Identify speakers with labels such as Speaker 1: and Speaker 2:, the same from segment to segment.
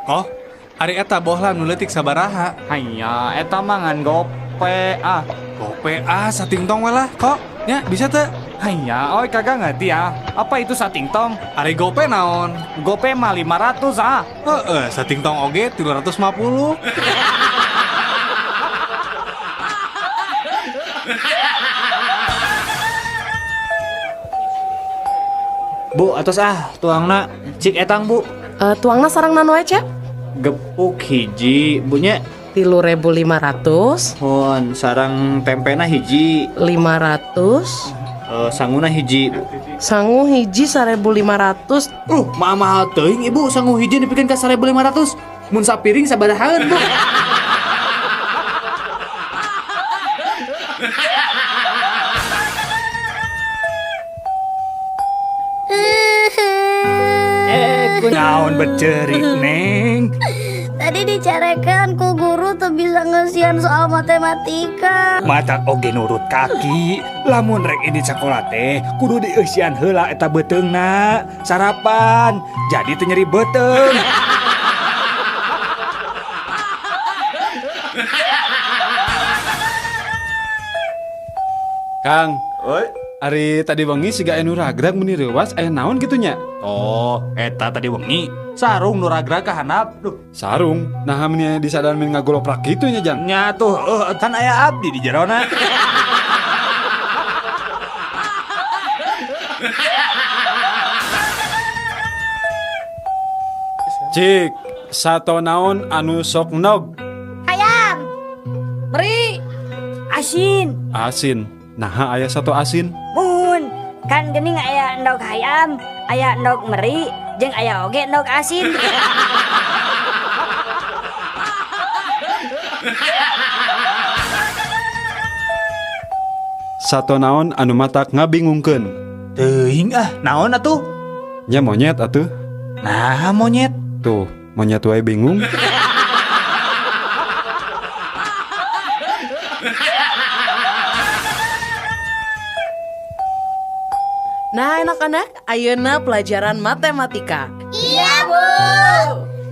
Speaker 1: Oh, ari eta bohlam nu leutik sabaraha?
Speaker 2: Hanya eta mah ngan gope
Speaker 1: Gope satingtong we lah, kok. Nya bisa teu?
Speaker 2: Hanya oi kagak ngerti apa itu satingtong?
Speaker 1: Ari gope naon?
Speaker 2: Gope mah 500
Speaker 1: Heeh, satingtong oge 350.
Speaker 2: Bu, atos tuangna cik etang bu.
Speaker 3: Tuangna sarang nanu aja?
Speaker 2: Gepuk hiji bunya.
Speaker 3: 3.500.
Speaker 2: Hon sarang tempena hiji.
Speaker 3: 500.
Speaker 2: Sanguna hiji.
Speaker 3: Sangu hiji 1.500.
Speaker 2: Mahal teuing ibu sangu hiji dipikeun ka 1.500. Mun sapiring sabarahaan bu.
Speaker 1: Naon becerik, Neng?
Speaker 4: Tadi dicarekan ku guru tuh bisa ngesian soal matematika.
Speaker 1: Matak oge nurut kaki. Lamun rek ini sekolah teh kudu dieusian heula eta beteungna. Sarapan. Jadi teu nyeri beteung.
Speaker 5: Kang, ari tadi wengi siga anu ragrag meni reuwas aya naon gitunya?
Speaker 1: Oh, eta tadi wengi sarung nu ragrag ka handap. Duh,
Speaker 5: Sarung, nah meni disadaan men ngagoloprak kitu nya Jang.
Speaker 1: nya tuh kan aya abdi di jerona.
Speaker 5: Cik, sato naon anu sok nog?
Speaker 4: Hayam, beri asin.
Speaker 5: Asin. Nah, aya sato asin.
Speaker 4: Mun kan geuning aya endog hayam, aya endog meri, jeung aya oge endog asin.
Speaker 5: Sato naon anu matak ngabingungkeun?
Speaker 1: Teuing naon atuh?
Speaker 5: Nya monyet atuh.
Speaker 1: Nah, monyet.
Speaker 5: Tuh, monyet wae bingung.
Speaker 3: Nah anak-anak, ayeuna pelajaran matematika.
Speaker 4: Iya, Bu.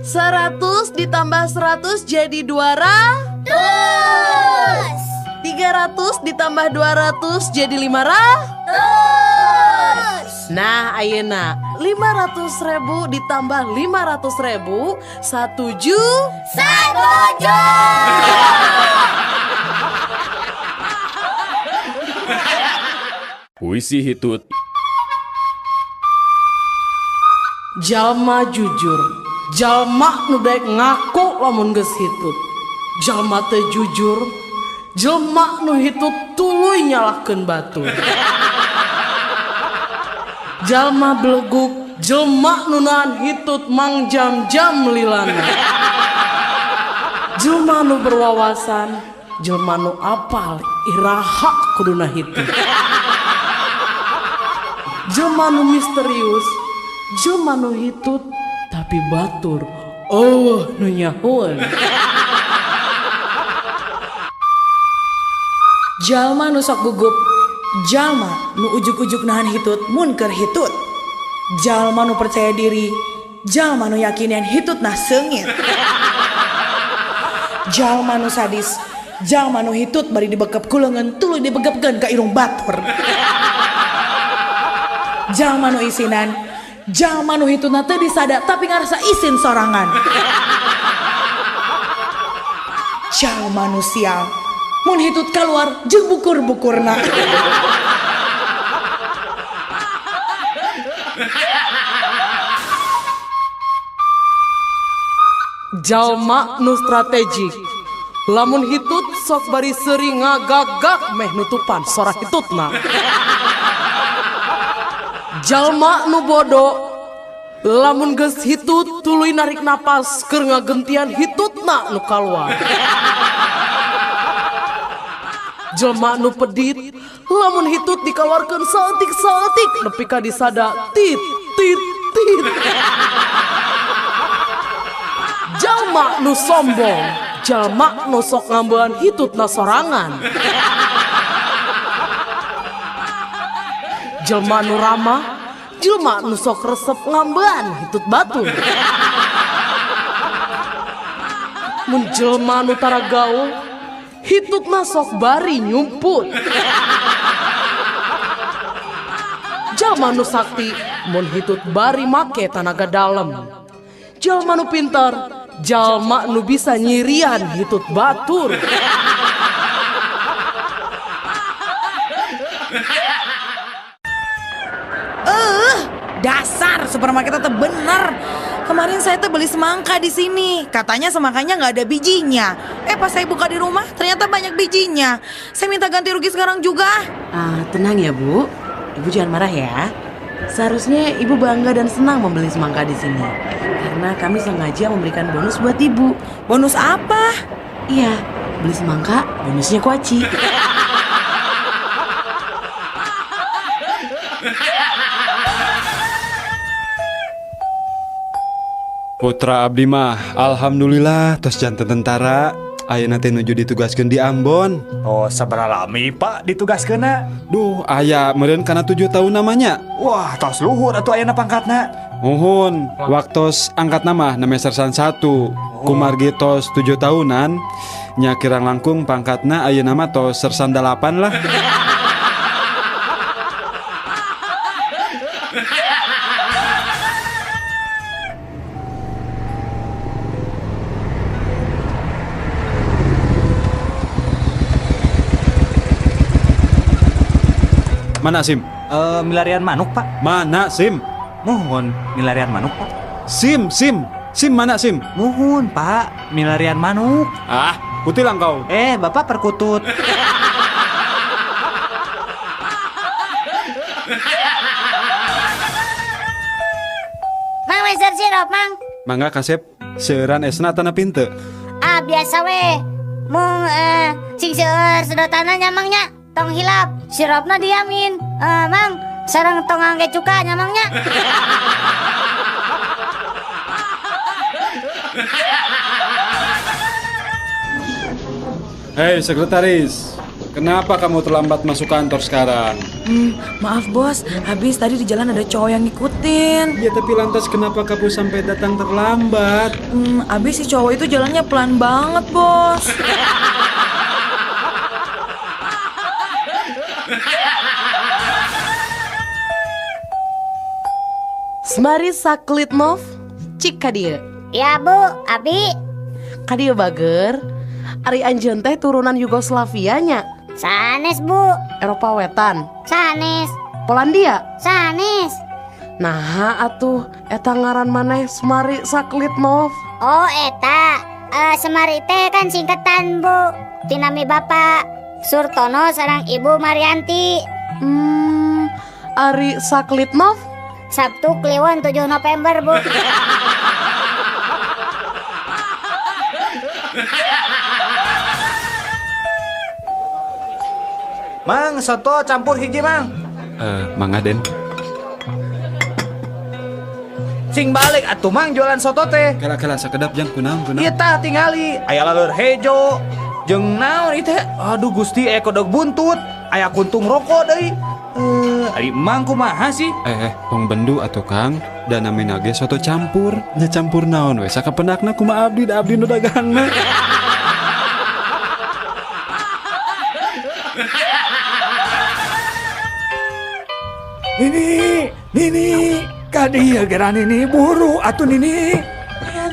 Speaker 3: 100 ditambah 100 jadi 200. 300 ditambah 200 jadi 500. Nah ayeuna 500.000 ditambah 500.000 1
Speaker 5: Puisi hitut.
Speaker 3: Jalma jujur, jalma nu daek ngaku lamun geus hitut. Jalma teu jujur, jalma nu hitut tuluy nyalahkeun batur. Jalma beleguk, jalma nu nahan hitut mang jam-jam lilana. Jalma nu berwawasan, jalma nu apal iraha kuduna hitut. Jalma nu misterius, jalma nu hitut tapi batur nu nyahoan.
Speaker 6: Jalma nu sok gugup, jalma nu ujuk-ujuk nahan hitut mun keur hitut. Jalma nu percaya diri, jalma nu yakin yen hitut nah seungit. Jalma nu sadis, jalma nu hitut bari dibekep ku leungeun tuluy dibegepkeun ka irung batur. Jalma nu isinan, jalma nu hitutna teu disada tapi ngarasa isin sorangan. Jalma nu sial, mun hitut keluar jeung bukur-bukurna.
Speaker 3: Jalma nu strategik, lamun hitut sok bari seuring ngagagak meh nutupan sora hitutna. Jalma nu bodoh, lamun geus hitut tuluy narik napas keur ngagentian hitutna nu kaluar. Jalma nu pedit, lamun hitut dikaluarkeun saeutik-saeutik nepi ka disada tit tit tit. Jalma nu sombong, jalma nu sok ngambean hitutna sorangan. Jelma nu ramah, jelma nu sok resep ngambean hitut batur. mun jelma nu tara gaul hitutna sok bari nyumput. Jalma nu sakti mun hitut bari make tanaga dalem. Jalma nu pintar, jalma nu bisa nyirian hitut batur.
Speaker 6: Dasar supermarket teh bener. Kemarin saya tuh beli semangka di sini. Katanya semangkanya nggak ada bijinya. Pas saya buka di rumah ternyata banyak bijinya. Saya minta ganti rugi sekarang juga.
Speaker 3: Tenang ya Bu, Ibu jangan marah ya. Seharusnya Ibu bangga dan senang membeli semangka di sini. Karena kami sengaja memberikan bonus buat Ibu.
Speaker 6: Bonus apa?
Speaker 3: Iya, beli semangka, bonusnya kuaci.
Speaker 5: Putra abdi mah alhamdulillah tos janten tentara. Ayeuna teh nuju ditugaskeun di Ambon.
Speaker 1: Oh, sabaraha lami Pak ditugaskeunna?
Speaker 5: Duh, aya meureun kana 7 tahun namanya.
Speaker 1: Wah, tos luhur atuh ayeuna pangkatna.
Speaker 5: Muhun, waktos angkat nama Sersan 1. Kumargi tos 7 tahunan. Nya kirang langkung pangkatna ayeuna mah tos Sersan 8 lah. Mana SIM?
Speaker 1: Milarian manuk Pak.
Speaker 5: Mana SIM?
Speaker 1: Mohon, milarian manuk Pak.
Speaker 5: SIM mana SIM?
Speaker 1: Mohon Pak, milarian manuk.
Speaker 5: Ah, kutilang kau.
Speaker 1: Bapak perkutut.
Speaker 4: Mang Mister Sirop, Mang.
Speaker 5: Mangga kasep seueuran esna tanah pinte.
Speaker 4: Biasa we. Mung sing seueur sedotanna nyamangnya tong hilap, siropna diamin. Mang, sareng tong angge cuka nyamangnya.
Speaker 5: Hei sekretaris, kenapa kamu terlambat masuk kantor sekarang?
Speaker 6: Maaf bos, habis tadi di jalan ada cowok yang ngikutin.
Speaker 5: Ya tapi lantas kenapa kamu sampai datang terlambat?
Speaker 6: Habis si cowok itu jalannya pelan banget bos.
Speaker 3: Semari Saklitnov, cik kadieu.
Speaker 4: Ya Bu, Abi.
Speaker 3: Kadieu bager. Ari anjeun teh turunan Yugoslavia nya.
Speaker 4: Sanes Bu,
Speaker 3: Eropa Wetan,
Speaker 4: sanes,
Speaker 3: Polandia.
Speaker 4: sanes.
Speaker 3: Nah atuh eta ngaran maneh Semari Saklitnov.
Speaker 4: Oh eta, Semari teh kan singkatan Bu. Tinami Bapak Surtono sareng Ibu Marianti.
Speaker 3: Ari Saklitnov.
Speaker 4: Sabtu Kliwon 7 November Bu.
Speaker 1: Mang, soto campur hiji Mang.
Speaker 5: Mangga Den.
Speaker 1: Sing balik atuh Mang jualan soto teh.
Speaker 5: Kela sakedap jang kunaon.
Speaker 1: Ieu tah tingali aya laleur hejo jeung naon ieu teh. Aduh Gusti aya kodok buntut, aya kuntung rokok deui. Ari Mang kumaha sih?
Speaker 5: Wong bendu atuh Kang. Dan namina ge soto campur. Nya campur naon we sakapenakna kumaha abdi da abdi nu dagang mah.
Speaker 1: Nini, kadieu geran ini buru atuh Nini.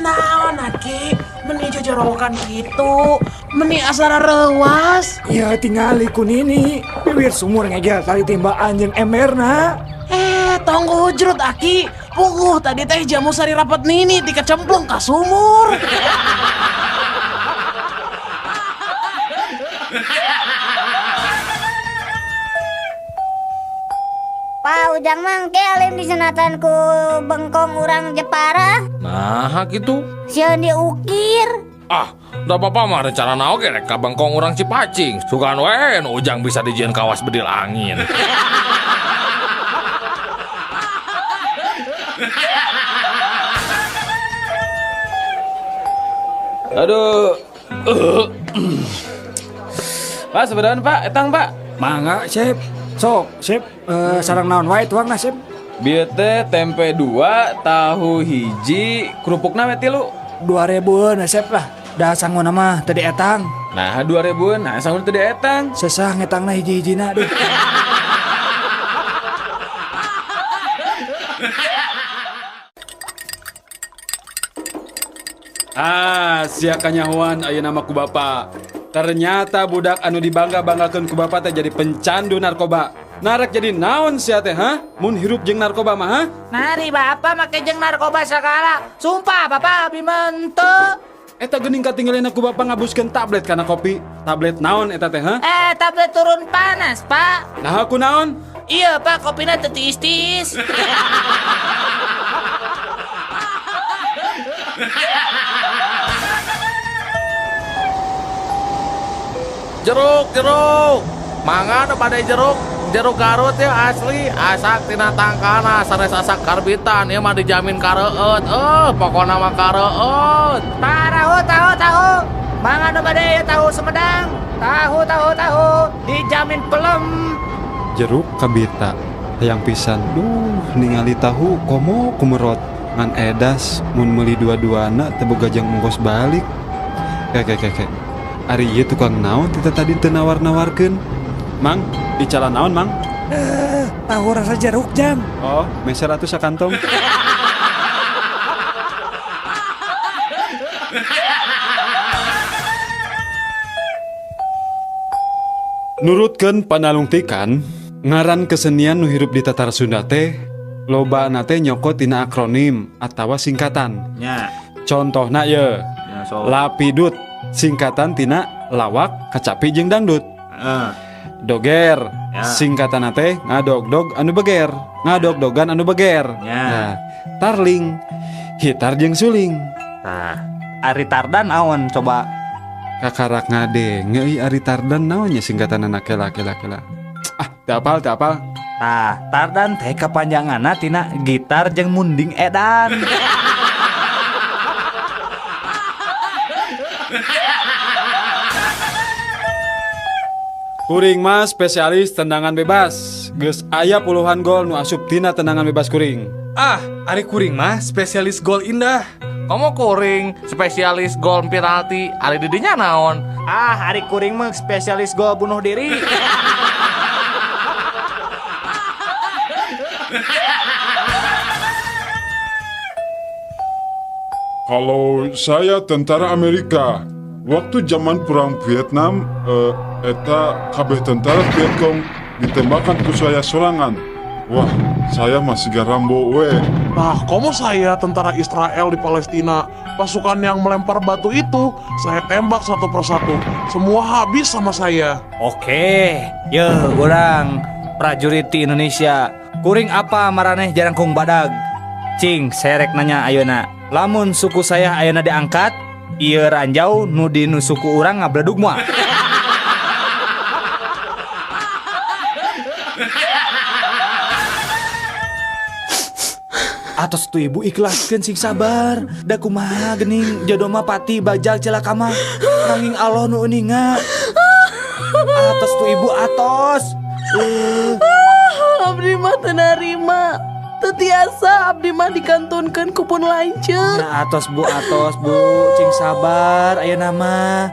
Speaker 3: Naon Aki, meni jojorokan gitu, meni asara rewas.
Speaker 1: Ya tingali ku Nini, bibir sumur ngegel kali timba anjeun emberna.
Speaker 3: Tonggo hujrut Aki, tadi teh jamu sari rapat nini dikecemplung ka sumur.
Speaker 4: Pak Ujang Mang ke alim disenatan ku bengkong urang Jepara.
Speaker 7: Nah gitu.
Speaker 4: Sieun diukir.
Speaker 7: Da apa-apa mah rencana oge rek ka bengkong urang Cipacing. Sugan we nu Ujang bisa dijieun kawas bedil angin.
Speaker 5: Aduh. Pak, sebenarnya Pak, etang Pak.
Speaker 1: Mangga, Sep. Sok, Sep, sareng naon wae tuangna, Sep.
Speaker 8: Bieu teh tempe 2, tahu hiji, kerupukna we 3.
Speaker 1: 2000 na, Sep lah. Da sangguna mah tadi etang.
Speaker 7: Nah 2000 nah sangun teu dietang.
Speaker 1: Sesah ngetangna hiji-hijina deh.
Speaker 5: Sia kanyahoan ayeuna nama ku bapa. Ternyata budak anu dibangga-banggakeun ku bapa teh jadi pencandu narkoba. Narek jadi naon sia teh, ha? Mun hirup jeung narkoba mah, ha?
Speaker 1: Nari bapak make jeung narkoba sakala. Sumpah bapak abdi mente.
Speaker 5: Eta geuning katinggalin aku bapa ngabuskeun tablet kana kopi. Tablet naon eta teh, ha?
Speaker 1: Tablet turun panas, Pak.
Speaker 5: Nah aku naon?
Speaker 1: Iya, Pak, kopina teu tiis-tiis.
Speaker 7: Jeruk. Mangga nu pada jeruk. Jeruk Garut ya asli, asak tina tangkana sanes asak karbitan ieu mah dijamin kareueut. Pokona mah kareueut.
Speaker 1: Tahu. Mangga nu bade tahu Sumedang. Tahu. Dijamin pelem.
Speaker 5: Jeruk kabita hayang pisan. Ningali tahu komo kumerot ngan edas mun meuli dua-duana teu boga jang ongkos balik. Kek. Ari ieu tukang naon kita tadi teu nawar-nawarkeun? Mang, bicara naon, Mang?
Speaker 1: Tahu rasa jeruk jam.
Speaker 5: Oh, meser atuh sakantong. Nurutkeun panalungtikan, ngaran kesenian nu hirup di tatar Sunda teh loba teh nyokot tina akronim atawa singkatan.
Speaker 1: Nya.
Speaker 5: Contohna ye, Lapidut singkatan tina lawak, kacapi jeung dangdut. Doger singkatan teh ngadog-dog anu beger, ngadog-dogan anu beger. Nah, tarling hitar jeung suling.
Speaker 1: Nah, Ari Tardan awan coba.
Speaker 5: Kakarak ngade ngeuy Ari Tardan naonnya singkatan anak kela. Teu apal.
Speaker 1: Nah, Tardan teh kapanjanganna tina gitar jeung munding edan.
Speaker 5: Kuring mah spesialis tendangan bebas. Geus aya puluhan gol nu asup tina tendangan bebas kuring.
Speaker 8: Ari kuring mah spesialis gol indah.
Speaker 7: Kamu kuring spesialis gol penalti, ari didinya naon?
Speaker 1: Ari kuring mah spesialis gol bunuh diri.
Speaker 9: Kalau saya tentara Amerika, waktu zaman perang Vietnam, eta kabeh tentara Vietcong ditembakkan ke saya serangan. Wah, saya masih Rambo we.
Speaker 8: Nah, kamu saya tentara Israel di Palestina. Pasukan yang melempar batu itu, saya tembak satu persatu. Semua habis sama saya.
Speaker 1: Oke, urang prajurit di Indonesia. Kuring apa maraneh jarangkung badag? Cing, serek nanya ayeuna. Lamun suku saya ayeuna diangkat, ieu ranjau nu di nu suku urang ngabledug moal. Atos tu ibu ikhlaskeun sing sabar. Da kumaha geuning jodoh mah pati bajal celaka mah. Nanging Allah nu euninga. Atos tu ibu atos.
Speaker 3: Abdi mah teu narima. Teu tiasa abdi mah dikantunkeun ku pun lanceuk.
Speaker 1: Nah, atos bu, cing sabar ayeuna mah.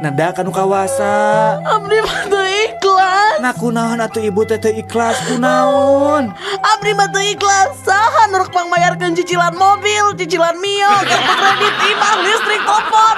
Speaker 1: Nada kanu kawasa.
Speaker 3: Abdi mah teu ikhlas.
Speaker 1: Nah kunaon atuh ibu teh teu ikhlas kunaon?
Speaker 3: Abdi mah teu ikhlas. Saha nu rek pangmayarkeun cicilan mobil, cicilan mio, kartu kredit, imah, listrik, telepon.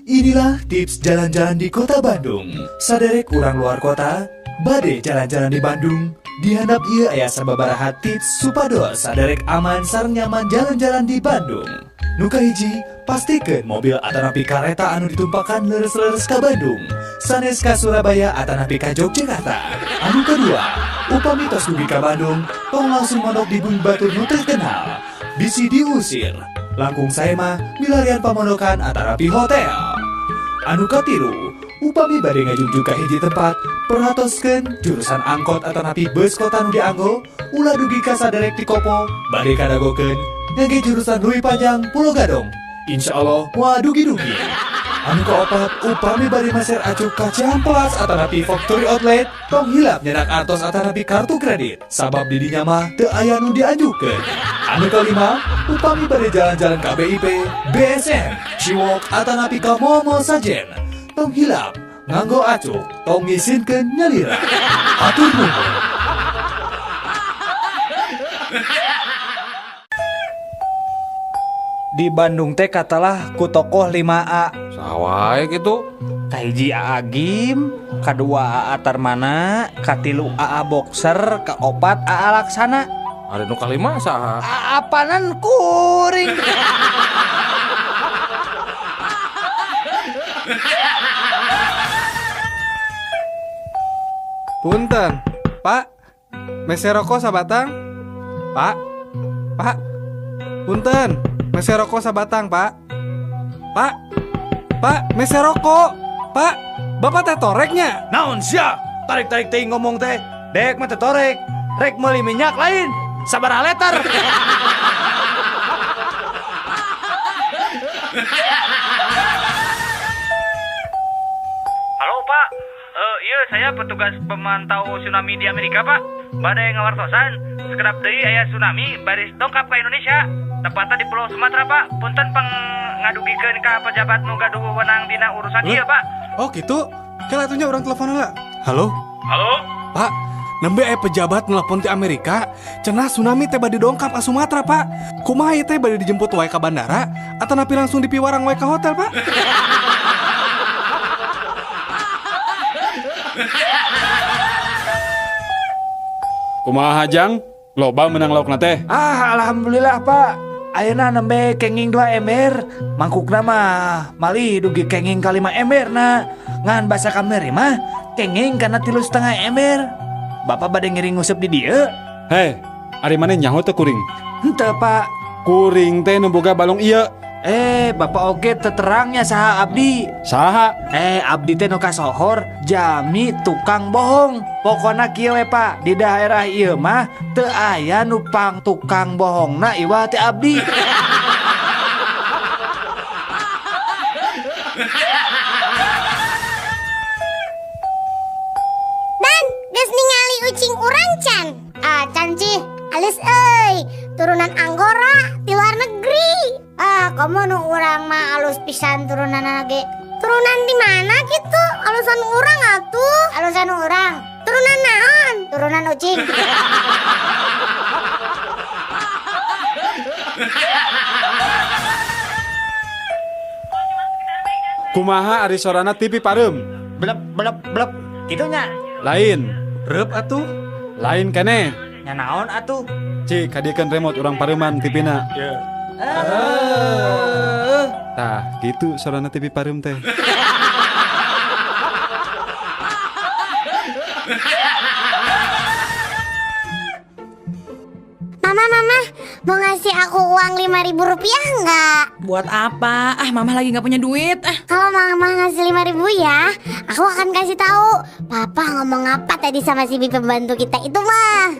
Speaker 10: Inilah tips jalan-jalan di kota Bandung. Saderek urang luar kota, bade jalan-jalan di Bandung. Dihandap ieu aya sababaraha tips supados saderek aman sareng nyaman jalan-jalan di Bandung. Nu kahiji, pastikeun mobil atanapi kareta anu ditumpakan leres-leres ka Bandung, sanes ka Surabaya atanapi ka Yogyakarta. Anu kedua, upami tos dugi ka Bandung, tong langsung mondok di bumi batur nu terkenal. Bisi diusir. Langkung saya mah milarian pamondokan atanapi hotel. Anu katilu, upami bade ngajungju ka hiji tempat, perhatoskeun jurusan angkot atanapi bus kota nu dianggo, ulah dugi ka saderek ti kopo, bade kadagokeun ngage jurusan Leuwi Panjang Pulo Gadong. Insya Allah, wah dugi-dugi. Anu kaopat upami bari maser acuh ka Ciamplas atanapi factory outlet tong hilap nyenak artos atanapi kartu kredit sabab didinya mah teu aya nu diajukeun. Anu kalima upami bari jalan-jalan ka BIP, BSM, Ciwok atanapi ka Momo Sajen tong hilap nganggo acuh tong ngisinkeun nyalira. Atur nuhun.
Speaker 1: Di Bandung teh katalah ku tokoh 5A.
Speaker 7: Sawai gitu.
Speaker 1: Kahiji AA Gim, kadua AA Tarmana, katilu AA Boxer, kaopat AA Laksana.
Speaker 7: Ada nu kalima saha?
Speaker 1: Apanan kuring.
Speaker 5: Punten, Pak. Mese rokok sabatang? Pak. Pak. Punten, mese rokok sabatang, Pak. Pak. Pak, mese rokok. Pak, Bapak teh toreknya.
Speaker 1: Naon sia? Tarik-tarik teuing ngomong teh. Dek mah teu torek. Rek meuli minyak lain. Sabaraha liter. Halo Pak, iya saya petugas pemantau tsunami di Amerika Pak. Badai ngawartosan, sekedap deui aya tsunami baris dongkap ke Indonesia. Tepatnya di Pulau Sumatera Pak. Punten pangadugikeun ka pejabat nu gaduh wewenang dina urusan ieu Pak.
Speaker 5: Oh gitu. Kala atunya orang telepon heula. Halo?
Speaker 1: Halo?
Speaker 5: Pak, nembe aya pejabat nelpon ti Amerika, cenah tsunami teh bade dongkap ka Sumatera, Pak. Kumaha ieu teh bade dijemput wae ka bandara atanapi langsung dipiwarang wae ka hotel, Pak?
Speaker 9: Kumaha Jang? Loba menang laukna teh.
Speaker 1: Alhamdulillah Pak. Ayeuna nembe kenging 2 ember. Mangkukna mah malih dugi kenging ka 5 ember na. Ngan basa kamari mah kenging kana 3,5 ember. Bapak bade ngiring nguseup di dieu?
Speaker 5: Hei, ari maneh nyaho teh kuring?
Speaker 1: Henteu Pak.
Speaker 5: Kuring teh nu boga balong ieu.
Speaker 1: Bapak oge teu terangnya saha abdi.
Speaker 5: Saha?
Speaker 1: Abdi teh nu kasohor Jami tukang bohong. Pokona kieu we Pak, di daerah ieu mah teu aya nu pang tukang bohongna iwah teh abdi.
Speaker 4: Dan geus ningali ucing urang can. Can cih, alus euy. Turunan Anggora di luar negeri. Kamu nu urang mah alus pisan turunan ge. Turunan di mana gitu? Alusan urang atuh. Alusan urang. Turunan naon? Turunan ucing.
Speaker 5: Kumaha ari sorana TV Parem?
Speaker 1: Blep blep blep. Kidunya.
Speaker 5: Lain. Reup atuh. Lain keneh.
Speaker 1: Nya naon atuh?
Speaker 5: Cik, hadiekeun remote urang pareman TV-na. Tah, gitu sorana TV Parem teh.
Speaker 4: Mama, mau ngasih aku uang 5.000 rupiah nggak?
Speaker 6: Buat apa? Mama lagi nggak punya duit.
Speaker 4: Kalau mama ngasih 5.000 ya, aku akan kasih tahu. Papa ngomong apa tadi sama si Bibi pembantu kita itu mah?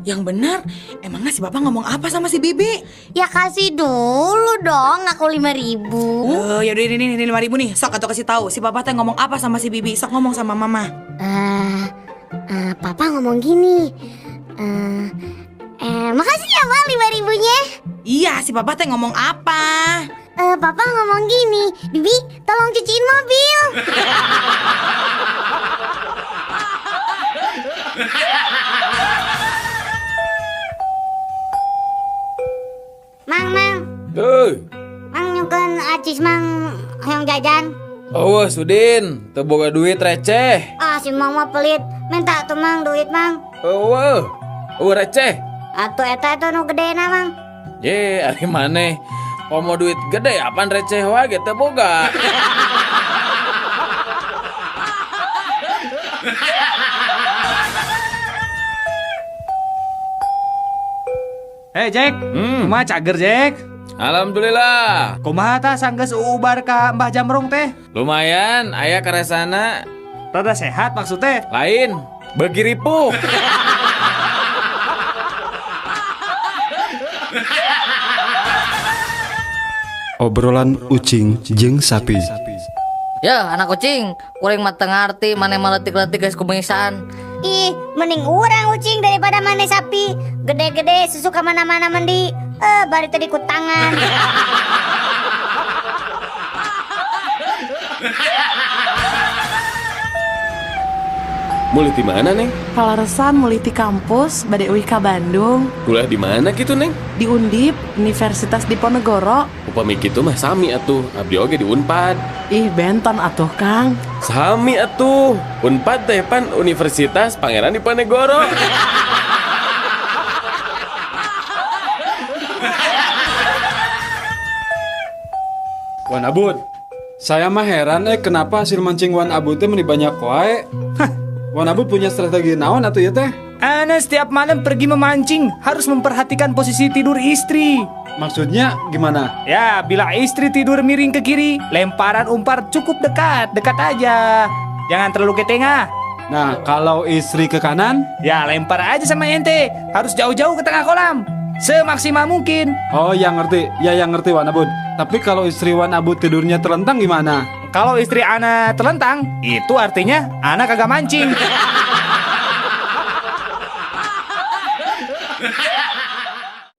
Speaker 6: Yang benar, emangnya si Bapak ngomong apa sama si Bibi?
Speaker 4: Ya kasih dulu dong aku 5.000.
Speaker 6: Ya udah ini 5.000 nih. Sok atau kasih tahu si Bapak teh ngomong apa sama si Bibi? Sok ngomong sama Mama.
Speaker 4: Papa ngomong gini. Makasih ya Pak 5.000-nya.
Speaker 6: Iya, si Papa teh ngomong apa?
Speaker 4: Papa ngomong gini, Bibi tolong cuciin mobil. Mang, Mang nyukeun acis mang hoyong jajan.
Speaker 7: Awas Udin, teu boga duit receh.
Speaker 4: Si Mang mah pelit, minta tuh Mang duit Mang.
Speaker 7: Receh.
Speaker 4: Atuh eta nu gedena Mang.
Speaker 7: Ye, ari maneh. Komo duit gede apaan receh wae teu boga.
Speaker 1: Jack, kumaha cager Jack?
Speaker 7: Alhamdulillah.
Speaker 1: Kumaha tah sanggeus ubar ka Mbah Jamrong teh?
Speaker 7: Lumayan, aya karesana.
Speaker 1: Rada sehat maksudnya?
Speaker 7: Lain, beuki ripuh.
Speaker 5: Obrolan ucing jeung sapi.
Speaker 11: Ya anak kucing, kuring mah teu ngarti maneh maletik-letik geus kumisan.
Speaker 4: Ih, mending urang ucing daripada mana sapi. Gede-gede susu ka mana-mana mandi. Bari tadi ku tangan.
Speaker 12: Mulih di mana, Neng?
Speaker 3: Kalaresan mulai di kampus bade euy ka Bandung.
Speaker 12: Kuliah di mana gitu, Neng?
Speaker 3: Di Undip, Universitas Diponegoro.
Speaker 12: Upami kitu mah sami atuh, abdi oge di Unpad.
Speaker 3: Ih, benton atuh Kang.
Speaker 12: Sami atuh. Unpad teh pan Universitas Pangeran Diponegoro.
Speaker 5: Wan Abud, saya mah heran kenapa hasil mancing Wan Abud teh meni banyak wae. Wan Abud punya strategi naon atuh ya teh?
Speaker 1: Ana setiap malam pergi memancing harus memperhatikan posisi tidur istri.
Speaker 5: Maksudnya gimana?
Speaker 1: Ya, bila istri tidur miring ke kiri, lemparan umpan cukup dekat aja. Jangan terlalu ke tengah.
Speaker 5: Nah, kalau istri ke kanan?
Speaker 1: Ya, lempar aja sama ente. Harus jauh-jauh ke tengah kolam. Semaksimal mungkin.
Speaker 5: Oh, yang ngerti. Ya, yang ngerti Wan Abud. Tapi kalau istri Wan Abud tidurnya terlentang gimana?
Speaker 1: Kalau istri ana terlentang, itu artinya ana kagak mancing.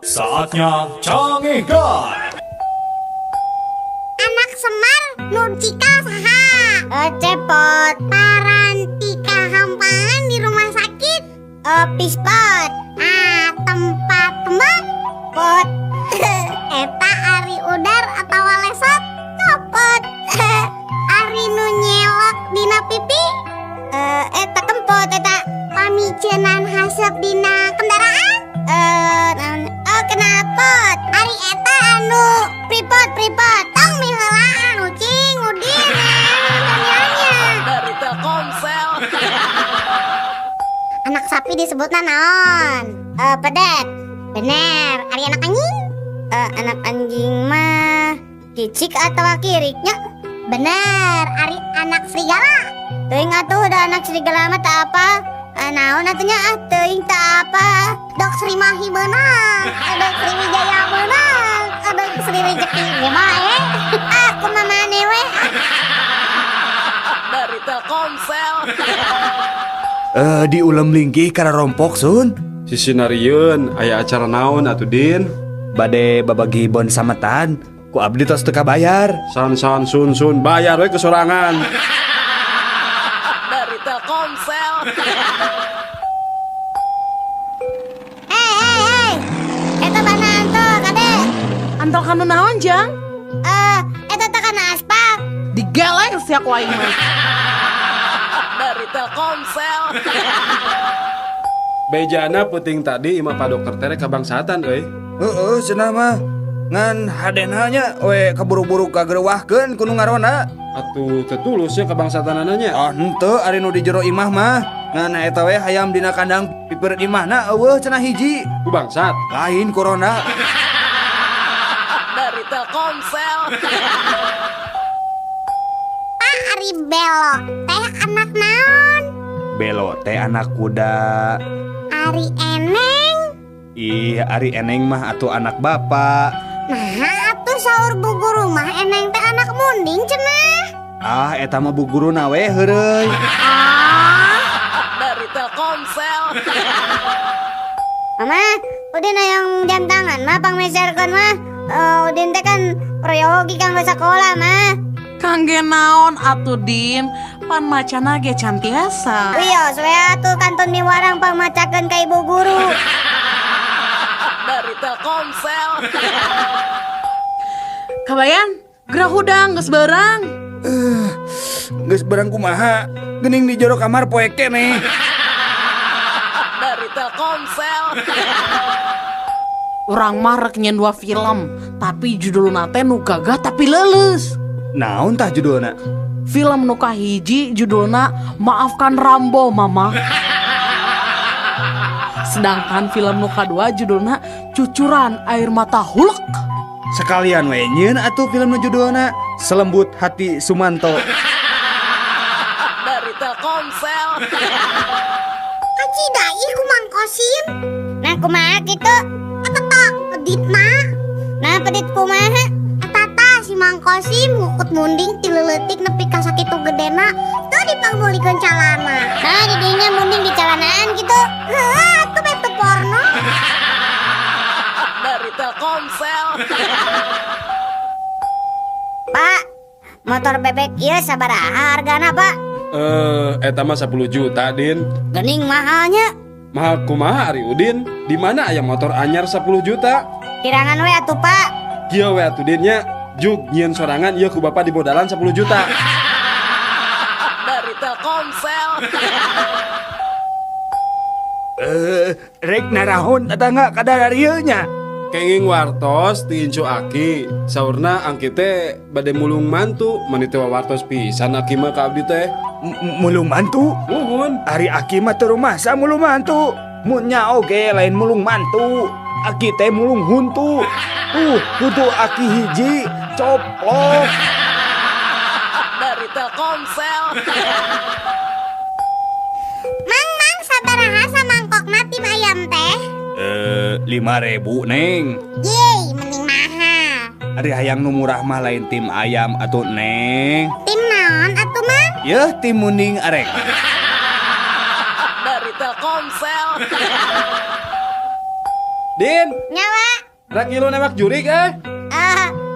Speaker 10: Saatnya Canggih Guide.
Speaker 4: Anak Semar nur cikal saha? Cepot. Parantika hampahan di rumah sakit. Pispot. Tempat tembak. Pot. Eta ari udar atau lesot. Copot. Ari nu nyelok dina pipi. Eta kempot. Eta pamicenan hasep dina kendaraan. Kenapot? Ari eta anu pripot tong mihelaan ucing udin nanya.
Speaker 6: Dari Telkomsel.
Speaker 4: Anak sapi disebutna naon? Pedet. Bener. Ari anak anjing? Anak anjing mah kicik atau kiriknya? Bener. Ari anak serigala? Teuing atuh da anak serigala mah teu apa? Naon atunya teuing teu apa? Dok Sri Mahi beunang, Dok Sri Wijaya beunang, Dok Sri Rezeki ge mah aku mah maneh we.
Speaker 6: Dari Telkomsel.
Speaker 1: Diulam linggih karena rompok sun.
Speaker 5: Sisinarieun aya acara naon atuh Din?
Speaker 1: Bade babagi bon sametan. Ku abdi tos teu kabayar.
Speaker 5: Sun bayar we kesorangan.
Speaker 6: Dari Telkomsel.
Speaker 4: Hei, eta banaan tuh kade.
Speaker 3: Antol kanu naon Jang?
Speaker 4: Eta teh kana aspal.
Speaker 3: Digeleng sia ku aing mah.
Speaker 6: Dari Telkomsel.
Speaker 5: Bejana penting tadi imah Pak Dokter tere kabangsatan euy.
Speaker 1: Heeh, cenah mah. Ngan hadenanya we kaburu-buru kagerewahkeun kudu ngarona.
Speaker 5: Atuh tetulusnya kabangsatanana nya.
Speaker 1: Oh, henteu ari nu di jero imah mah. Ngan eta we hayam dina kandang piper imahna eueuh cenah hiji.
Speaker 5: Ku bangsat.
Speaker 1: Lain corona.
Speaker 6: Dari Telkomsel.
Speaker 4: Ari Belo teh anak naon?
Speaker 1: Belo teh anak kuda.
Speaker 4: Ari Eneng.
Speaker 1: Ih, Ari Eneng mah atuh anak bapak.
Speaker 4: Nah, atuh saur bu guru mah Eneng teh anak munding cenah.
Speaker 1: Ah, eta mah bu guruna we heureuy.
Speaker 6: Dari Telkomsel.
Speaker 4: Mama, udin yang jam tangan mah pangmeserkeun mah. Udin teh kan proyogi kanggo sakola mah.
Speaker 3: Kangge naon atuh Din? Pan macana ge can tiasa.
Speaker 4: Wios we atuh kantun miwarang pangmacakeun ka ibu guru.
Speaker 6: Dari Telkomsel.
Speaker 3: Kabayan, gerah hudang geus beurang.
Speaker 1: Geus barang kumaha? Geuning di jero kamar poe keneh.
Speaker 6: Dari Telkomsel.
Speaker 3: Urang mah rek nyen 2 film, tapi judulna teh nu gagah tapi leuleus.
Speaker 1: Naon tah judulna?
Speaker 3: Film nu kahiji judulna Maafkan Rambo Mama. Sedangkan film nu kadua judulna Cucuran Air Mata Hulk.
Speaker 1: Sekalian we nyeun atuh film nu judulna Selembut Hati Sumanto.
Speaker 6: Dari Telkomsel.
Speaker 4: Kaci dai ku Mang Kosim. Nah kumaha kitu? Eta tok pedit mah. Nah pedit kumaha? Eta tah Kosim ngukut munding tileletik nepi ka sakitu gedena tuh dipanggulikeun calana. Nah didinya munding di calanaan gitu. Heuh atuh bete porno.
Speaker 6: Dari Telkomsel.
Speaker 4: Pak, motor bebek ieu sabaraha hargana, Pak?
Speaker 12: Eta mah 10 juta, Din.
Speaker 4: Gening mahalnya.
Speaker 12: Mahal kumaha Ari Udin? Di mana aya motor anyar 10 juta?
Speaker 4: Kirangan we atuh, Pak.
Speaker 12: Kieu we atuh Din nya. Juk nyieun sorangan ieu ku Bapak di modalan 10 juta.
Speaker 6: Dari Telkomsel.
Speaker 1: Rek narahon eta enggak kadar ieu nya.
Speaker 12: Kenging wartos ti Incu Aki. Saurna angki teh bade mulung mantu, mani teh wartos pisan Aki mah ka abdi teh.
Speaker 1: Mulung mantu?
Speaker 12: Nuhun.
Speaker 1: Ari Aki mah teu rumasa mulung mantu. Munnya oge lain mulung mantu. Aki teh mulung huntu. Kudu Aki hiji coplok.
Speaker 6: Dari Telkomsel.
Speaker 4: Mang sabaraha samangkokna tim ayam teh?
Speaker 1: 5.000 Neng.
Speaker 4: Yeay, mending mahal.
Speaker 1: Ari hayang nu murah mah lain tim ayam atuh Neng.
Speaker 4: Tim naon atuh mah?
Speaker 1: Yeuh tim munding arek.
Speaker 6: Dari Telkomsel.
Speaker 12: Din,
Speaker 4: Nyawa.
Speaker 12: rak ngilu nembak jurik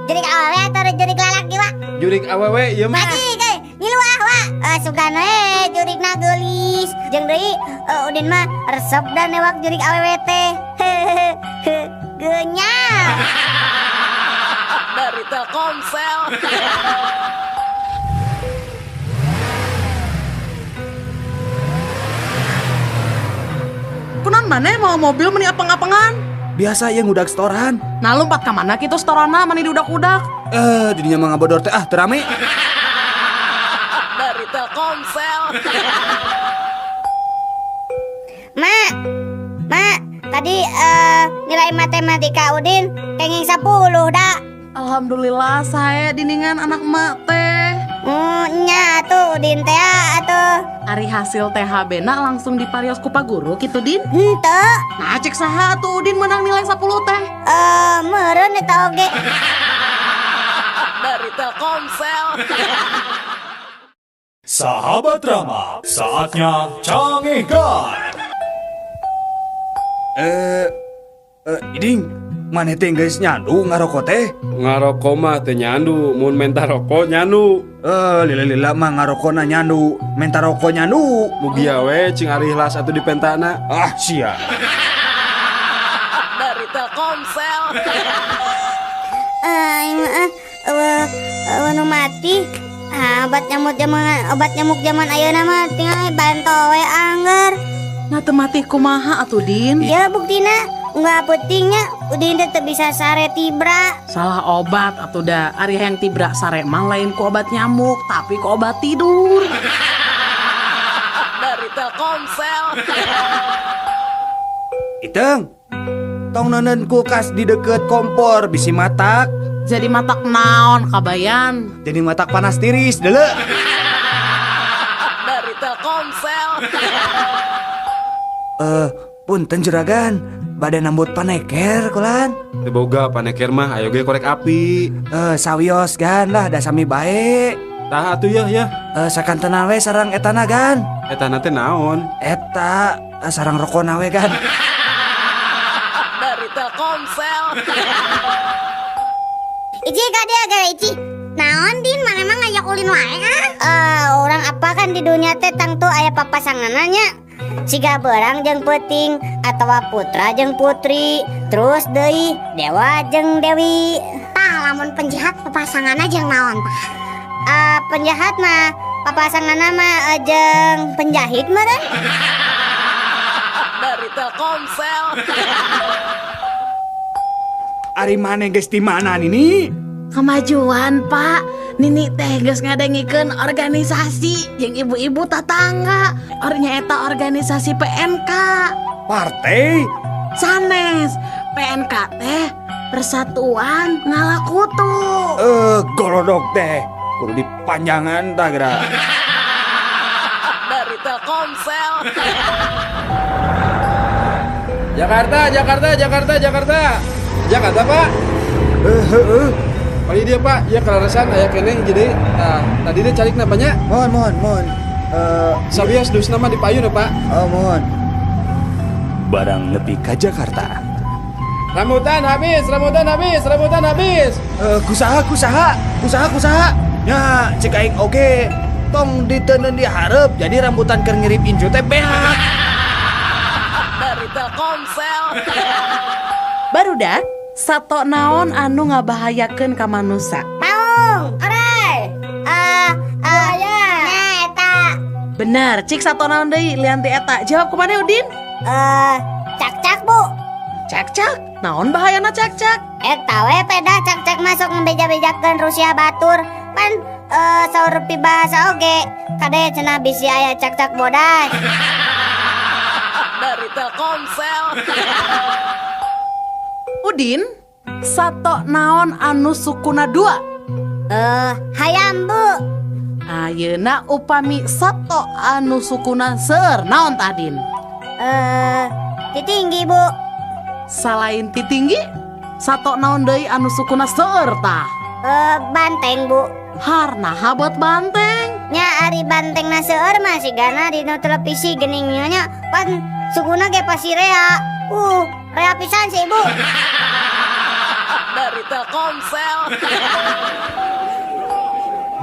Speaker 4: Jurik awewe atau jurik lalaki wa?
Speaker 12: Jurik awewe ieu mah.
Speaker 4: Masih ke ngilu wa. Sugan we jurikna geulis. Jeung deui Udin mah resep dan newak jurik awewe teh. Genyal.
Speaker 6: Dari Telkomsel.
Speaker 3: Kunaon maneh mau mobil meni apeng-apengan?
Speaker 1: Biasa yang udah setoran.
Speaker 3: Nah lompat ka mana kitu setorana mani diudak-udak?
Speaker 1: Didinya mah ngabodor teh terame.
Speaker 6: Dari Telkomsel.
Speaker 4: Mak, tadi nilai matematika Udin kenging 10 dah.
Speaker 3: Alhamdulillah saya dindingan anak emak teh.
Speaker 4: Nya tuh Udin teh atuh.
Speaker 3: Ari hasil THB na langsung diparios ku Pak Guru kitu Din?
Speaker 4: Henteu.
Speaker 3: Nah cek saha tuh Udin menang nilai 10 teh.
Speaker 4: Meureun eta oge.
Speaker 6: Dari Telkomsel.
Speaker 10: Sahabat Rama, saatnya cangehkan.
Speaker 1: Iding, maneh teh geus nyandu ngarokok teh?
Speaker 12: Ngarokok mah teh nyandu, mun menta rokok nyandu.
Speaker 1: Lila mah ngarokona nyandu, menta rokok nyandu.
Speaker 12: Mugi we cing ari ihlas atuh dipentana.
Speaker 1: Ah, sia.
Speaker 6: Dari Telkomsel.
Speaker 4: Nu mati. Obat nyamuk zaman ayeuna mah tinggal bantu we angger.
Speaker 3: Nah teu mati kumaha atuh Din?
Speaker 4: Ya buktina nggak pentingnya Udin teh bisa sare tibra.
Speaker 3: Salah obat atuh da. Ari hayang tibra sare mah lain ku obat nyamuk, tapi ku obat tidur.
Speaker 6: Dari Telkomsel.
Speaker 1: Iteng, tong neuneun kulkas di deket kompor bisi matak.
Speaker 3: Jadi matak naon kabayan?
Speaker 1: Jadi matak panas tiris deuleu.
Speaker 6: Dari Telkomsel.
Speaker 1: Punten juragan, bade nambut paneker kulan.
Speaker 12: Teu boga paneker mah ayo ge korek api.
Speaker 1: Sawios gan lah da sami bae.
Speaker 12: Tah atuh ya.
Speaker 1: Sakanteuna we sareng etana gan.
Speaker 12: Etana teh naon?
Speaker 1: Eta sareng rokona we gan.
Speaker 6: Dari Telkomsel.
Speaker 4: Ici kade gara Ici. Naon Din mana emang ngajak ulin wae orang apa kan di dunia teh tang tuh aya papasanganna nya. Siga beurang jeung peuting atawa putra jeung putri, terus deui dewa jeung dewi. Tah lamun penjahat papasanganna jeung naon tah? Penjahat mah papasanganna mah jeung penjahit meureun.
Speaker 6: Dari Telkomsel.
Speaker 1: Ari maneh geus di mana nini?
Speaker 3: Kemajuan Pak. Nini teh geus ngadengikeun organisasi jeung ibu-ibu tetangga. Ornya eta organisasi PNK.
Speaker 1: Partai?
Speaker 3: Sanes. PNK teh Persatuan Ngalakutu.
Speaker 1: Golodog teh. Kudu dipanjangan tah geura.
Speaker 6: Dari Telkomsel.
Speaker 12: Jakarta, Pak. Oh iya dia Pak, ya kelarasan aya keneh jadi tadi dia calik napanya.
Speaker 13: Mohon.
Speaker 12: Sabias dus nama di payun ya Pak.
Speaker 13: Oh, mohon.
Speaker 10: Barang nepi ka Jakarta.
Speaker 12: Rambutan habis.
Speaker 13: Kusaha. Ya, cek aing oge. Tong diteuneun di hareup, jadi rambutan keur ngirip incu teh behak.
Speaker 6: Dari Telkomsel. Barudak, sato naon anu ngabahayakeun ka manusia?
Speaker 4: Maung, orai. Ya. Nah, eta.
Speaker 6: Bener, cik sato naon deui lianti eta. Jawab kumaha Udin?
Speaker 4: Cak-cak, Bu.
Speaker 6: Cak-cak. Naon bahayana cak-cak?
Speaker 4: Eta we peda cak-cak masuk ngebeja-bejakeun Rusia batur. Pan saur pi bahasa oge. Kade cenah bisi aya cak-cak bodas.
Speaker 6: Dari Telkomsel. Udin, sato naon anu sukuna 2?
Speaker 4: Hayam, Bu.
Speaker 6: Ayeuna upami sato anu sukuna seueur naon tadin?
Speaker 4: Titinggi, Bu.
Speaker 6: Salain titinggi, sato naon deui anu sukuna seueur tah?
Speaker 4: Banteng, Bu.
Speaker 6: Harna habot banteng.
Speaker 4: Nya ari bantengna seueur mah sigana dina televisi geningnya nya pan sukuna ge pasti rea. Rea pisan sih, Bu.
Speaker 6: Dari Telkomsel.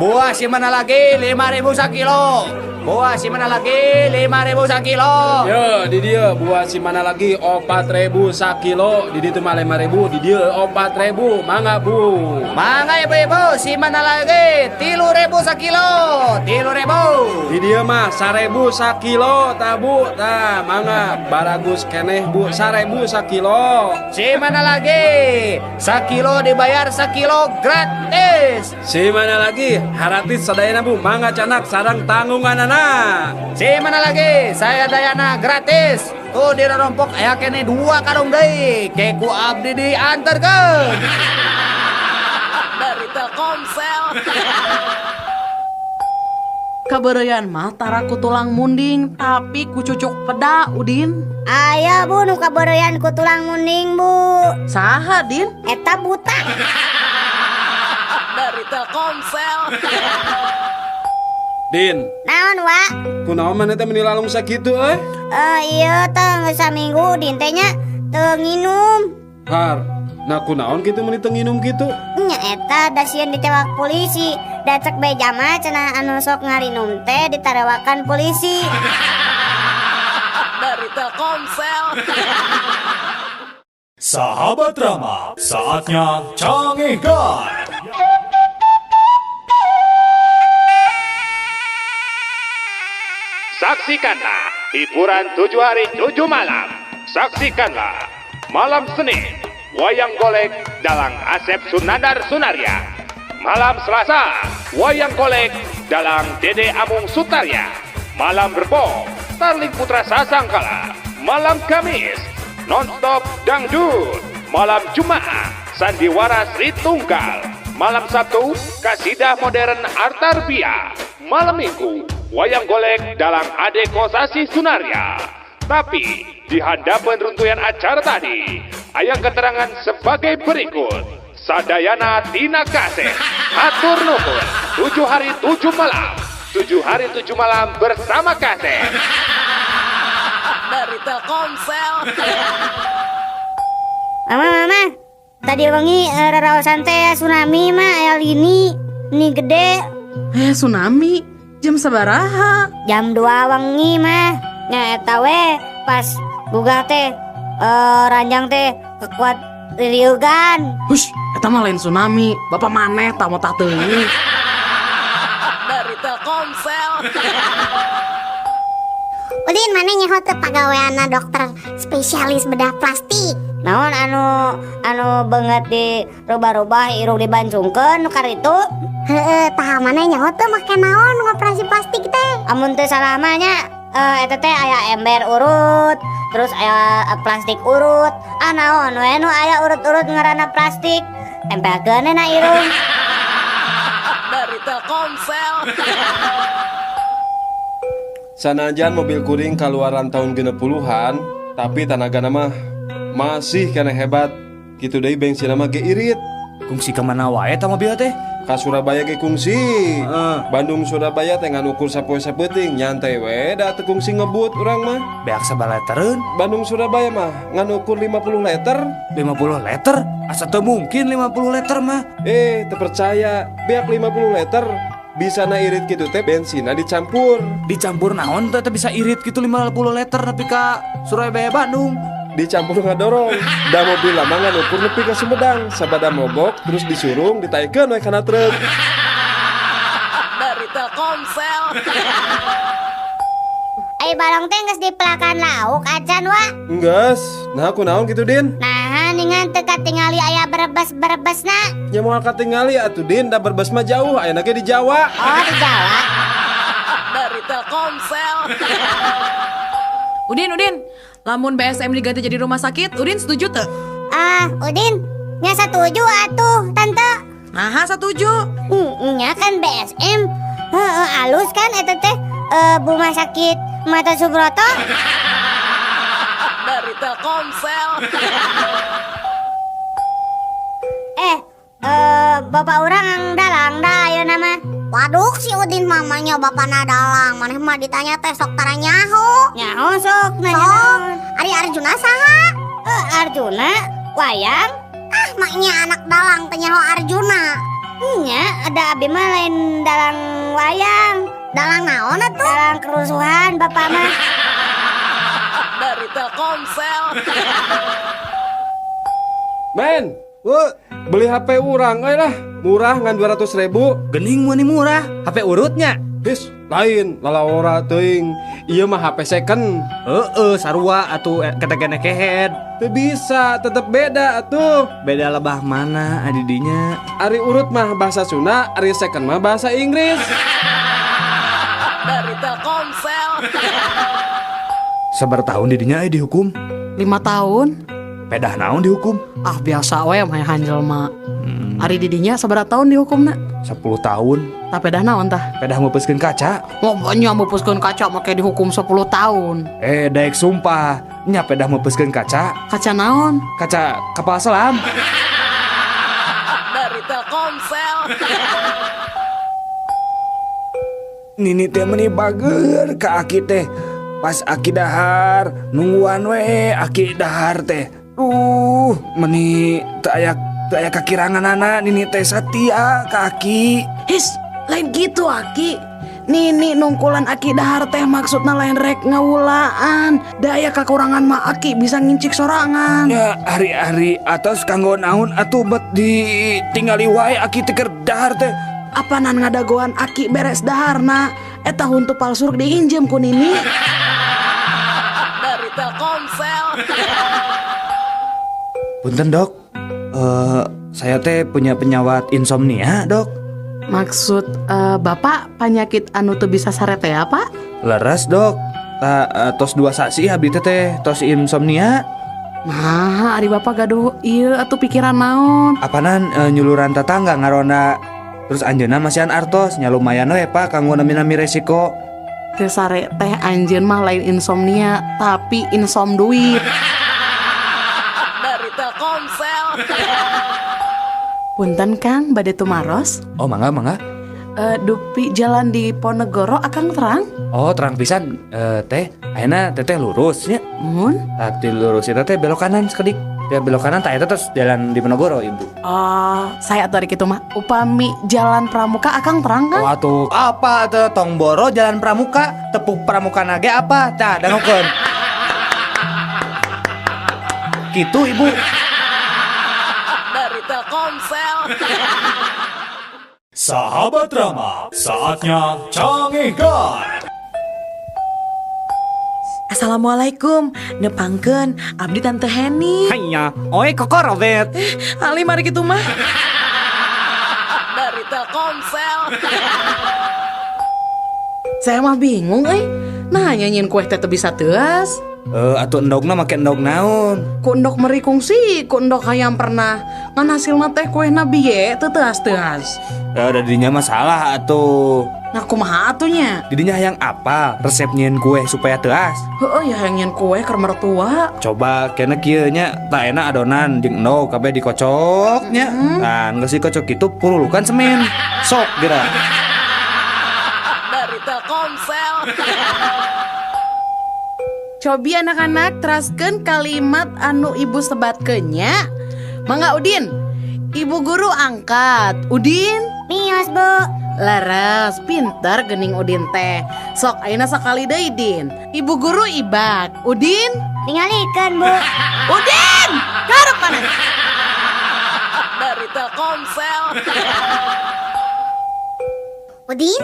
Speaker 1: Buah si mana lagi 5.000 sakilo. Buah si mana lagi 5.000 sakilo.
Speaker 12: Ya, di dia buah si mana lagi 4.000 sakilo, di ditu mah 5.000, di dia 4.000. Mangga Bu.
Speaker 1: Mangga ibu-ibu si mana lagi 3.000 sakilo. 3.000.
Speaker 12: Di dia mah 1.000 sakilo tah Bu. Tah mangga baragus keneh Bu 1.000 sakilo.
Speaker 1: Si mana lagi sakilo dibayar sakilo gratis.
Speaker 12: Si mana lagi haratis sadayana Bu. Mangga canak sarang tanggungan.
Speaker 1: Si mana lagi saya dayana gratis. Tuh di rompok aya kene 2 karung deui. Keku abdi dianterkeun.
Speaker 6: Dari Telkomsel. Kabereyan mah tara ku tulang munding tapi ku cucuk peda Udin.
Speaker 4: Aya, Bu, nu kabereyan ku tulang munding, Bu.
Speaker 6: Saha Din?
Speaker 4: Eta buta.
Speaker 6: Dari Telkomsel.
Speaker 12: Din,
Speaker 4: Naon, Wa?
Speaker 12: kunaon maneh teh meuni lalung sakitu euy?
Speaker 4: Iya, teh saminggu Udin teh nya teu nginum.
Speaker 12: Har, nah kunaon kitu meuni teu nginum kitu?
Speaker 4: Nya eta da sieun ditewak polisi. Da cek beja mah cenah anu sok ngarinum teh ditarewakan polisi.
Speaker 6: Dari Telkomsel.
Speaker 10: Sahabat Rama, saatnya Cangehkan.
Speaker 14: Saksikanlah hiburan 7 hari 7 malam. Saksikanlah malam Senin Wayang Golek dalang Asep Sunandar Sunaria. Malam Selasa Wayang Golek dalang Dede Amung Sutarya. Malam Rebo Starling Putra Sasangkala. Malam Kamis Nonstop Dangdut. Malam Jumat Sandiwara Sri Tunggal. Malam Sabtu Kasidah Modern Artarbia. Malam Minggu Wayang Golek dalam Ade Kosasi Sunaria. Tapi di handapan runtuyan acara tadi aya keterangan sebagai berikut. Sadayana tina kaset hatur nuhun 7 hari 7 malam. 7 hari 7 malam bersama kaset.
Speaker 6: Dari Telkomsel.
Speaker 4: Mama, tadi wengi raraosan teh tsunami mah aya lini gede.
Speaker 6: Tsunami? Jam sabaraha?
Speaker 4: Jam 2 wengi mah. Nya eta we pas gugah teh ranjang teh kekuat ririugan.
Speaker 6: Hush, eta mah lain tsunami. Bapak maneh tah tah teuing. Dari Telkomsel.
Speaker 4: Udin mana nyaho teu pagaweana dokter spesialis bedah plastik. Naon anu banget di rubah-rubah irung dibancungkeun nu karitu? Heeh, tah mana nyaho teu make naon ngoperasi plastik teh? Amun teu salah mah nya eta teh aya ember urut, terus aya plastik urut. Naon we nu aya urut-urut ngaranna plastik? Tempelkeun na irung.
Speaker 6: Dari Telkomsel.
Speaker 12: Sanajan mobil kuring keluaran tahun 60-an, tapi tenaga nama masih kena hebat. Kitu deui bensin nama ge irit.
Speaker 1: Kungsi kemana wae ta mobil teh?
Speaker 12: Ka Surabaya ke kungsi. Bandung Surabaya teh ngan ukur sapoe sapeting nyantai we da teu kungsi ngebut urang mah.
Speaker 1: Beak sabaletereun.
Speaker 12: Bandung Surabaya mah ngan ukur 50 liter.
Speaker 1: 50 liter? Asa teu mungkin 50 liter mah.
Speaker 12: Teu percaya. Beak 50 liter. Bisa na irit gitu teh bensina dicampur.
Speaker 1: Dicampur naon teh bisa irit gitu 50 liter nepi ka Surabaya Bandung.
Speaker 12: Dicampur ngadorong. Da mobil lama ngan ukur nepi ka Sumedang. Sabada mogok terus disurung ditaikeun we kana truk.
Speaker 6: Dari Telkomsel.
Speaker 4: Ai balong teh geus dipelakan lauk acan wa.
Speaker 12: Enggeus. Nah kunaon gitu Din?
Speaker 4: Nah, ningan teu katingali aya berebes-berebesna.
Speaker 12: Nya moal katingali atuh Din, da berbes mah jauh, ayeuna ge di Jawa.
Speaker 4: Oh, di Jawa.
Speaker 6: Dari Telkomsel. Udin, lamun BSM diganti jadi rumah sakit, Udin setuju teu?
Speaker 4: Udin, nya setuju atuh, Tante.
Speaker 6: Nah, setuju.
Speaker 4: Nya kan BSM. Alus kan eta teh rumah sakit Mata Subroto.
Speaker 6: Dari Telkomsel.
Speaker 4: Bapak orang ang dalang dah ayo nama. Waduh si Udin mamanya bapana dalang. Maneh mah ditanya teh sok tara nyaho. Nyaho sok nanya. Sok. Ari Arjuna saha? Arjuna wayang. Maknya anak dalang teh nyaho Arjuna. Nya ada abi mah lain dalang wayang. Dalang naon atuh? Dalang kerusuhan bapak mah.
Speaker 6: Dari Telkomsel.
Speaker 12: Men, beli HP urang lah. Murah ngan 200.000.
Speaker 1: Gening meunih murah. HP urutnya.
Speaker 12: His, lain lalaora teuing. Ieu mah HP second.
Speaker 1: Sarua atuh ketekene kehead.
Speaker 12: Teu bisa, tetep beda atuh.
Speaker 1: Beda lebah mana adidinya?
Speaker 12: Ari urut mah bahasa Sunda, ari second mah bahasa Inggris.
Speaker 6: Dari Telkomsel.
Speaker 1: Sabar tahun didinya dihukum?
Speaker 3: 5 tahun.
Speaker 1: Pedah naon dihukum?
Speaker 3: Biasa we mah handel mah. Ari didinya sabaraha tahun dihukumna?
Speaker 1: 10 tahun.
Speaker 3: Tah pedah naon tah?
Speaker 1: Pedah meupuskeun kaca.
Speaker 3: Nya meupuskeun kaca make dihukum 10 tahun.
Speaker 1: Daek sumpah, nya pedah meupuskeun kaca.
Speaker 3: Kaca naon?
Speaker 1: Kaca kapal selam.
Speaker 6: Dari Telkomsel.
Speaker 1: Nini teh meuni bager ka Aki teh. Pas Aki dahar, nungguan we Aki dahar teh. Meuni teu aya kakiranganana Nini teh satia ka Aki.
Speaker 3: His, lain gitu Aki. Nini nungkulan Aki dahar teh maksudna lain rek ngawulaan. Daya kakurangan mah Aki bisa ngincik sorangan.
Speaker 1: Ya hari-hari atos kanggo naon atuh bet ditinggali wae Aki teh keur dahar teh.
Speaker 3: Apanan ngadagoan Aki beres daharna. Eta huntu palsu diinjem ku Nini.
Speaker 6: Dari Telkomsel.
Speaker 1: Punten dok, saya teh punya penyawat insomnia dok.
Speaker 3: Maksud bapak penyakit anu teu bisa sarete apa?
Speaker 1: Leres dok, tos 2 saksi abdi teh tos insomnia.
Speaker 3: Nah, ari bapak gaduh ieu atuh pikiran naon?
Speaker 1: Apanan nyuluran tetangga ngarona. Terus anjeunna masihan artos nya lumayan we pak kanggo nami resiko.
Speaker 3: Teu sare teh anjeun mah lain insomnia, tapi insom duit.
Speaker 6: Dari Telkomsel.
Speaker 3: Punten Kang, bade tumaros?
Speaker 1: Oh mangga.
Speaker 3: Dupi jalan di Ponegoro akang terang?
Speaker 1: Oh terang pisan. Teh ayeuna teteh lurus nya.
Speaker 3: Mun?
Speaker 1: Tadi lurus eta teh belok kanan sekedik. Ya belok kanan tak eta terus jalan di Ponegoro ibu.
Speaker 3: Saya tarik itu mah. Upami jalan Pramuka akang terang kan?
Speaker 1: Oh atuh apa teh Tongboro jalan Pramuka, tepuk Pramuka nage apa? Tah dangokeun. Gitu ibu.
Speaker 6: Dari Telkomsel.
Speaker 10: Sahabat Rama, saatnya canggihkan.
Speaker 6: Assalamualaikum, nepangkeun abdi Tante Heni.
Speaker 1: Hanya, oi kokorobet.
Speaker 6: Ali mari kitu mah. Dari Telkomsel.
Speaker 3: Saya mah bingung Nah nyanyiin kue teh bisa teas.
Speaker 1: Atuh endogna make endog naon?
Speaker 3: Ku endog meri kungsi, ku endog hayam pernah ngan hasilna teh kue nabi ye teu teas.
Speaker 1: Ada dinya masalah atuh.
Speaker 3: Nah kumaha atunya?
Speaker 1: Didinya yang apa? Resep nyieun kue supaya teas.
Speaker 3: Heeh, ya yang kue ke mertua.
Speaker 1: Coba kena kieu nya tak enak adonan jeung endo kabeh dikocoknya. Nah, geus dikocok kitu purulukan semen. Sok geura.
Speaker 3: Dari Telkomsel. Cobi anak-anak teraskeun kalimat anu ibu sebatkeun nya. Mangga Udin. Ibu guru angkat. Udin.
Speaker 4: Mios, Bu.
Speaker 3: Laras, pintar gening Udin teh. Sok ayeuna sakali deui Din. Ibu guru ibak. Udin.
Speaker 4: Tingalikeun, Bu.
Speaker 3: Udin, karep mana? Dari Telkomsel.
Speaker 4: Udin?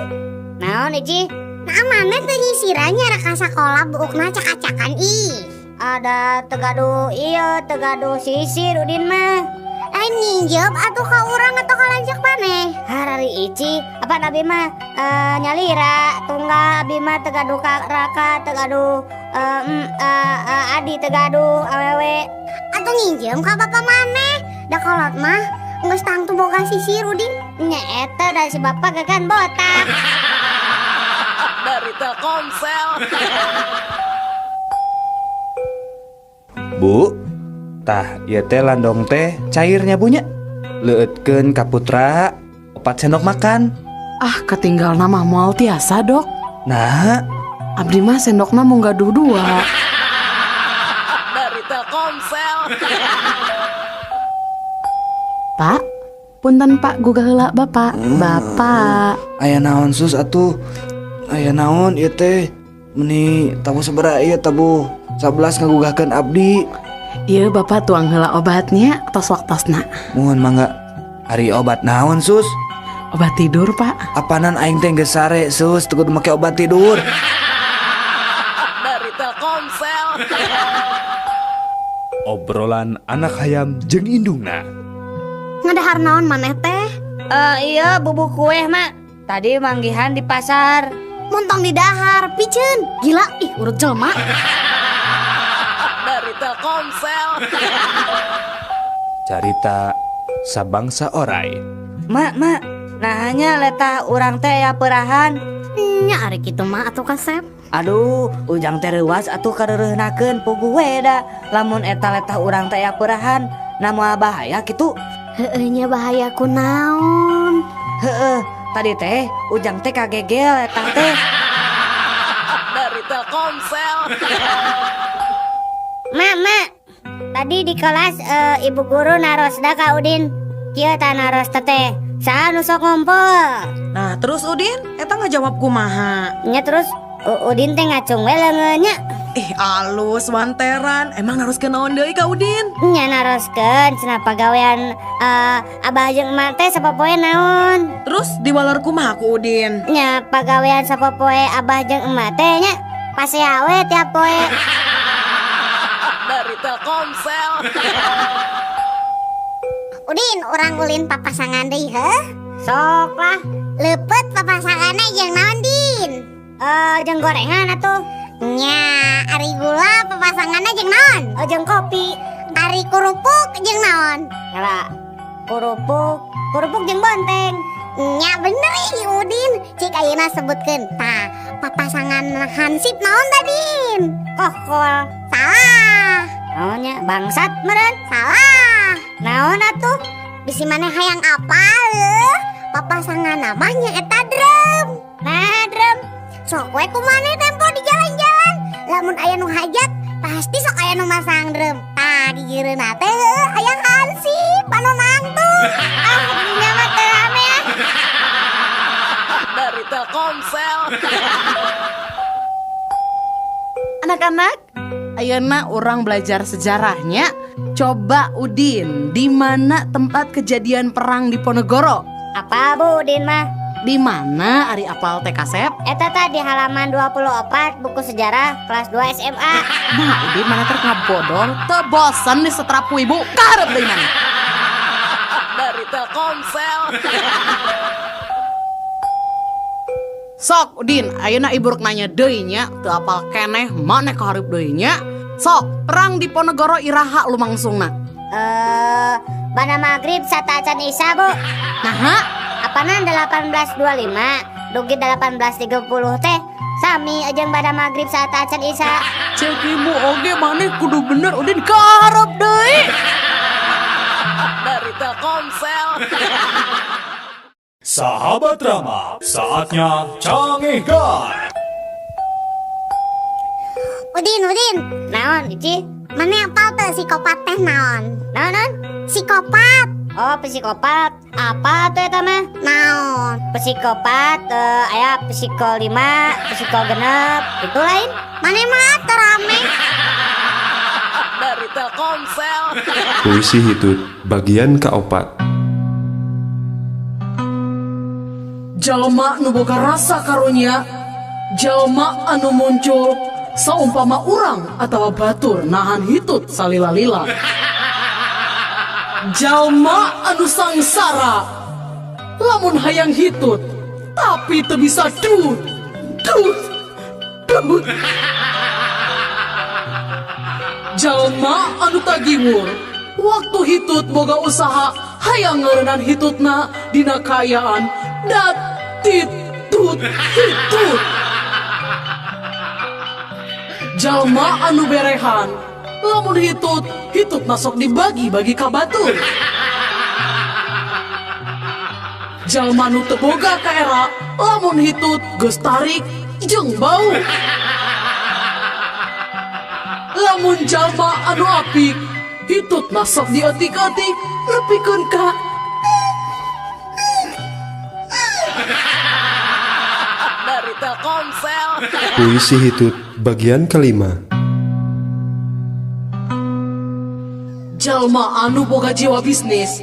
Speaker 4: Naon Iji? Nah mana teh nyisiranya raka sakola buukna cak-cakan ih. Ada tegadu iya, tegadu sisir Udin mah. Ninjep atuh ka urang atau ka lanjak maneh? Harari Ici, apa nabi mah nyalira tunggal abi mah tegadu ka raka tegadu adi tegadu awewe. Atuh nginjem ka bapak maneh? Da kolot mah geus tangtu boga sisir Udin. Nya eta da si bapak gagan botak.
Speaker 3: Dari Telkomsel.
Speaker 1: Bu, tah ieu teh landong teh cairnya punya. Leueutkeun ka putra 4 sendok makan.
Speaker 3: Ah, ketinggal nama moal tiasa, Dok.
Speaker 1: Nah,
Speaker 3: abdi mah sendokna mung gaduh 2. Dari Telkomsel. Pak, punten Pak gugah heula Bapak. Bapak.
Speaker 13: Aya naon sus atuh? Aya naon ieu teh? Meni tabu sabaraha ieu tabu 11 ngagugahkeun abdi.
Speaker 3: Iya Bapak tuang heula obatnya tos waktosna.
Speaker 13: Mohon mangga. Ari obat naon sus?
Speaker 3: Obat tidur Pak.
Speaker 13: Apanan aing teh geus sare sus teu kudu make obat tidur.
Speaker 3: Dari Telkomsel.
Speaker 1: obrolan anak hayam jeung indungna.
Speaker 4: Ngadahar naon maneh teh?
Speaker 11: Iya bubuk kue mak. Tadi manggihan di pasar.
Speaker 4: Montong di dahar, piceun. Gila, ih urut jelema.
Speaker 3: Dari Telkomsel.
Speaker 1: Carita sabangsa orai.
Speaker 11: Mak, nah hanya letah urang teh ya perahan.
Speaker 4: Nya ari kitu mah atuh kasep.
Speaker 11: Aduh, ujang teh reuwas atuh kareureunnakeun puguh we da. Lamun eta letah urang teh ya perahan, namoal bahaya kitu.
Speaker 4: Heueuh nya bahaya kunaon?
Speaker 11: Heueuh, tadi teh ujang teh kagegel eta teh.
Speaker 3: Dari Telkomsel.
Speaker 4: Mak, tadi di kelas ibu guru naros da ka Udin. Kieu tah naros teh. Saha nu sok ngumpul?
Speaker 6: Nah, terus Udin eta ngajawab kumaha?
Speaker 4: Nya terus Udin teh ngacung we leungeunnya.
Speaker 6: Ih, alus wanteran. Emang naroskeun naon deui ka Udin?
Speaker 4: Nya naroskeun cenah pagawean abah jeung emak teh sapopoe naon?
Speaker 6: Terus diwaler kumaha ku Udin?
Speaker 4: Nya pagawean sapopoe abah jeung emak teh nya pasea we tiap poe.
Speaker 3: Dari Telkomsel.
Speaker 4: Udin, orang ulin papasangan deui heuh. Sok lah, leupeut papasanganna jeung naon Din? Jeung gorengan atuh. Nya, ari gula papasanganna jeung naon? Jeung kopi. Ari kurupuk jeung naon? Yala, kurupuk jeung bonteng. Nya bener ih Udin, cik ayeuna sebutkeun. Tah, papasangan hansip naon Din? Kokol. Salah. Naonnya bangsat meureun? Salah. Naon atuh? Bisi maneh hayang apal? Papasangan namanya eta drum. Nah, drum. Sok we kumaneh tempo di jalan-jalan. Lamun aya nu hajat, pasti sok aya nu masang drum. Tah, di gireuna teh hayang hansip anu nangtung. Dinya mah teu rame ya.
Speaker 3: Dari Telkomsel.
Speaker 15: Anak-anak, ayeuna orang belajar sejarahnya. Coba Udin, di mana tempat kejadian perang di Ponegoro?
Speaker 4: Apa Bu Udin mah?
Speaker 15: Di mana Ari apal teh kasep?
Speaker 4: Eta tah di halaman 24 buku sejarah kelas 2 SMA.
Speaker 15: Nah, Udin mana teh ngabodor, teu bosan di setrapu ibu, karep deui mana?
Speaker 3: Dari Telkomsel.
Speaker 15: Sok Udin, ayeuna ibu rek nanya deui nya, teu apal keneh maneh kahareup deui nya. Sok, perang di Ponegoro iraha lumangsungna?
Speaker 4: Bana magrib sata acan isya Bu.
Speaker 15: Naha?
Speaker 4: Apana 1825 dugi 18.30 teh sami aja pada maghrib saat acan isya.
Speaker 3: Cek ibu oge maneh kudu bener Udin kaharep deui.
Speaker 6: Dari Telkomsel.
Speaker 10: Sahabat Rama, saatnya canggihkan.
Speaker 4: Udin, naon Ici? Mana apal tuh psikopat teh naon? Naon? Psikopat. Oh, psikopat. Apa tuh eta mah? Naon? Psikopat aya psiko 5, psiko genep, itu lain. Mana mah terame.
Speaker 6: Dari Telkomsel.
Speaker 12: Puisi Hitut bagian keopat.
Speaker 3: Jalma nu boga rasa karunya, jalma anu muncul saumpama urang atawa batur nahan hitut salila-lila. Jalma anu sangsara lamun hayang hitut tapi teu bisa dut. Jalma anu tagiwur waktu hitut boga usaha hayang ngeureunnan hitutna dina kayaan dat titut hitut. Jalma anu berehan lamun hitut nasok dibagi-bagi ka batur. Jalma anu teu boga ka era lamun hitut geus tarik jeung bau. Lamun jalma anu apik hitut nasok dietik-etik nepikeun ka
Speaker 6: Dari Telkomsel.
Speaker 12: Puisi Hitut bagian kelima.
Speaker 3: jalma anu boga jiwa bisnis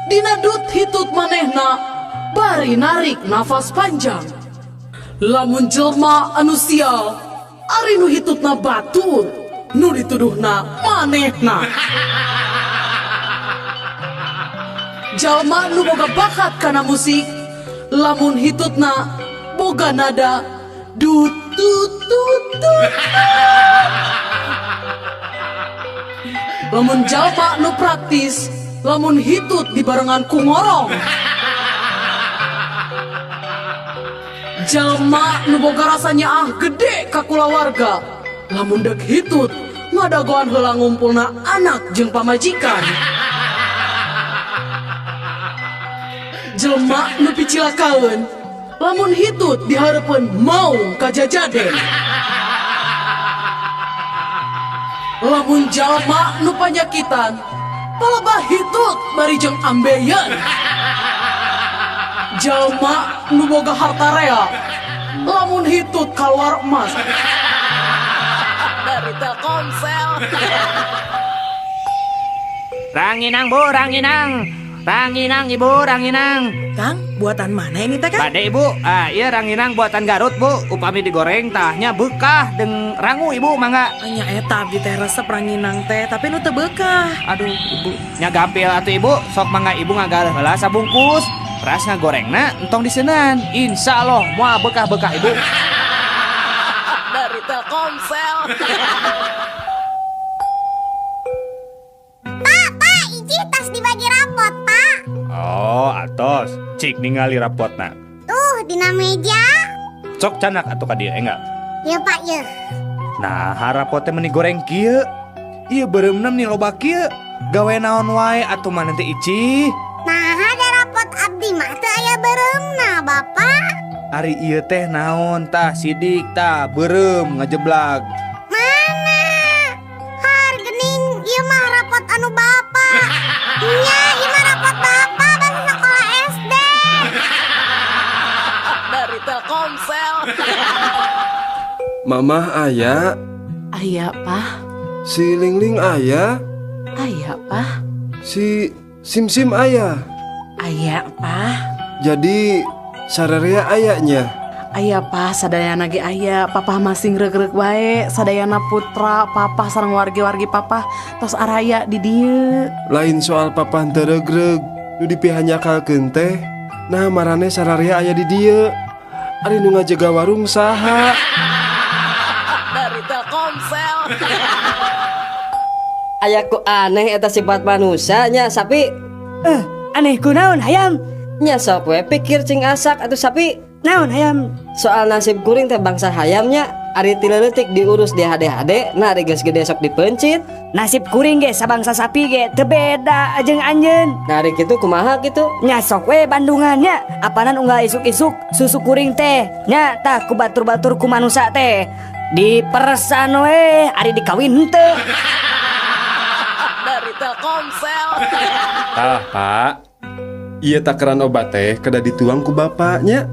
Speaker 3: dina dut hitut manehna bari narik nafas panjang. Lamun jelma anu sial ari nu hitutna batur nu dituduhna manehna. Jalma nu boga bakat kana musik lamun hitutna boga nada dut tut tut tut. Lamun jalma nu praktis lamun hitut dibarengan ku ngorong. Jalma nu boga rasanya gede ka kulawarga lamun dek hitut ngadagoan heula ngumpulna anak jeung pamajikan. Jelma nu picilakaeun lamun hitut dihareupeun maung ka jajaden. Lamun jalma nu panyakitan palebah hitut bari jeung ambeien. Jalma nu boga harta rea lamun hitut kaluar emas.
Speaker 6: Dari Telkomsel.
Speaker 1: Ranginang bu, ranginang. Ranginang ibu, ranginang.
Speaker 6: Kang, buatan mana ini teh Kang?
Speaker 1: Pade ibu, iya ranginang buatan Garut bu. Upami digoreng tahnya bekah deng rangu ibu mangga.
Speaker 6: Nya eta abdi teh resep ranginang teh, tapi nu teu bekah.
Speaker 1: Aduh ibu, nya gampil atuh ibu. Sok mangga ibu ngagareuh heula sabungkus. Ras ngagorengna entong diseunan. Insyaallah moal bekah-bekah ibu.
Speaker 6: Dari Telkomsel.
Speaker 4: Pak, Iji tas dibagi rapot, Pak.
Speaker 1: Oh, atos. Cik ningali rapotna.
Speaker 4: Tuh, dina meja.
Speaker 1: Sok canak atuh ka dieu enggak?
Speaker 4: Ya, Pak, ya.
Speaker 1: Nah, harapotnya meni goreng kieu. Ieu beureumna nih loba kieu. Gawe naon wae atuh mah nanti Ici.
Speaker 4: Nah, ada rapot abdi mah teu aya beureumna, Bapak.
Speaker 1: Ari ieu teh naon tah sidik tah beureum ngajeblak.
Speaker 4: Mana? Hargening ieu mah rapot anu Bapak. Nya, ieu mah rapot Bapak bangsa sekolah SD.
Speaker 6: Dari Telkomsel.
Speaker 12: Mamah aya,
Speaker 15: Aya, Pak.
Speaker 12: si Lingling aya,
Speaker 15: Aya, Pak.
Speaker 12: si Simsim aya.
Speaker 15: Aya, Pak.
Speaker 12: Jadi sararea ayanya.
Speaker 15: Aya, Pak, sadayana ge aya. Papa masing regreg bae. Sadayana putra papa sareng wargi-wargi papa tos araya di dieu.
Speaker 12: Lain soal papa teu regreg, nu dipihanyakalkeun teh. Nah marane sararea aya di dieu. Ari nu ngajaga warung saha?
Speaker 6: Dari Telkomsel.
Speaker 11: Aya ku aneh eta sifat manusia nya sapi. Aneh kunaon hayam? Nya sok we pikir cing asak atuh sapi. Naon hayam?
Speaker 16: Soal nasib kuring teh bangsa hayamnya ari tileutik diurus di hade-hade, nah ari geus gede sok dipencit.
Speaker 11: Nasib kuring ge sabangsa sapi ge teu beda jeung anjeun.
Speaker 16: Nah ari kitu kumaha kitu?
Speaker 11: Nya sok we Bandungannya, apanan unggal isuk-isuk susu kuring teh. Nya tah ku batur-batur ku manusia teh. Dipersan we ari dikawin henteu.
Speaker 6: Dari Telkomsel.
Speaker 12: Pak. Iya takaran obat teh kada dituang ku bapaknya.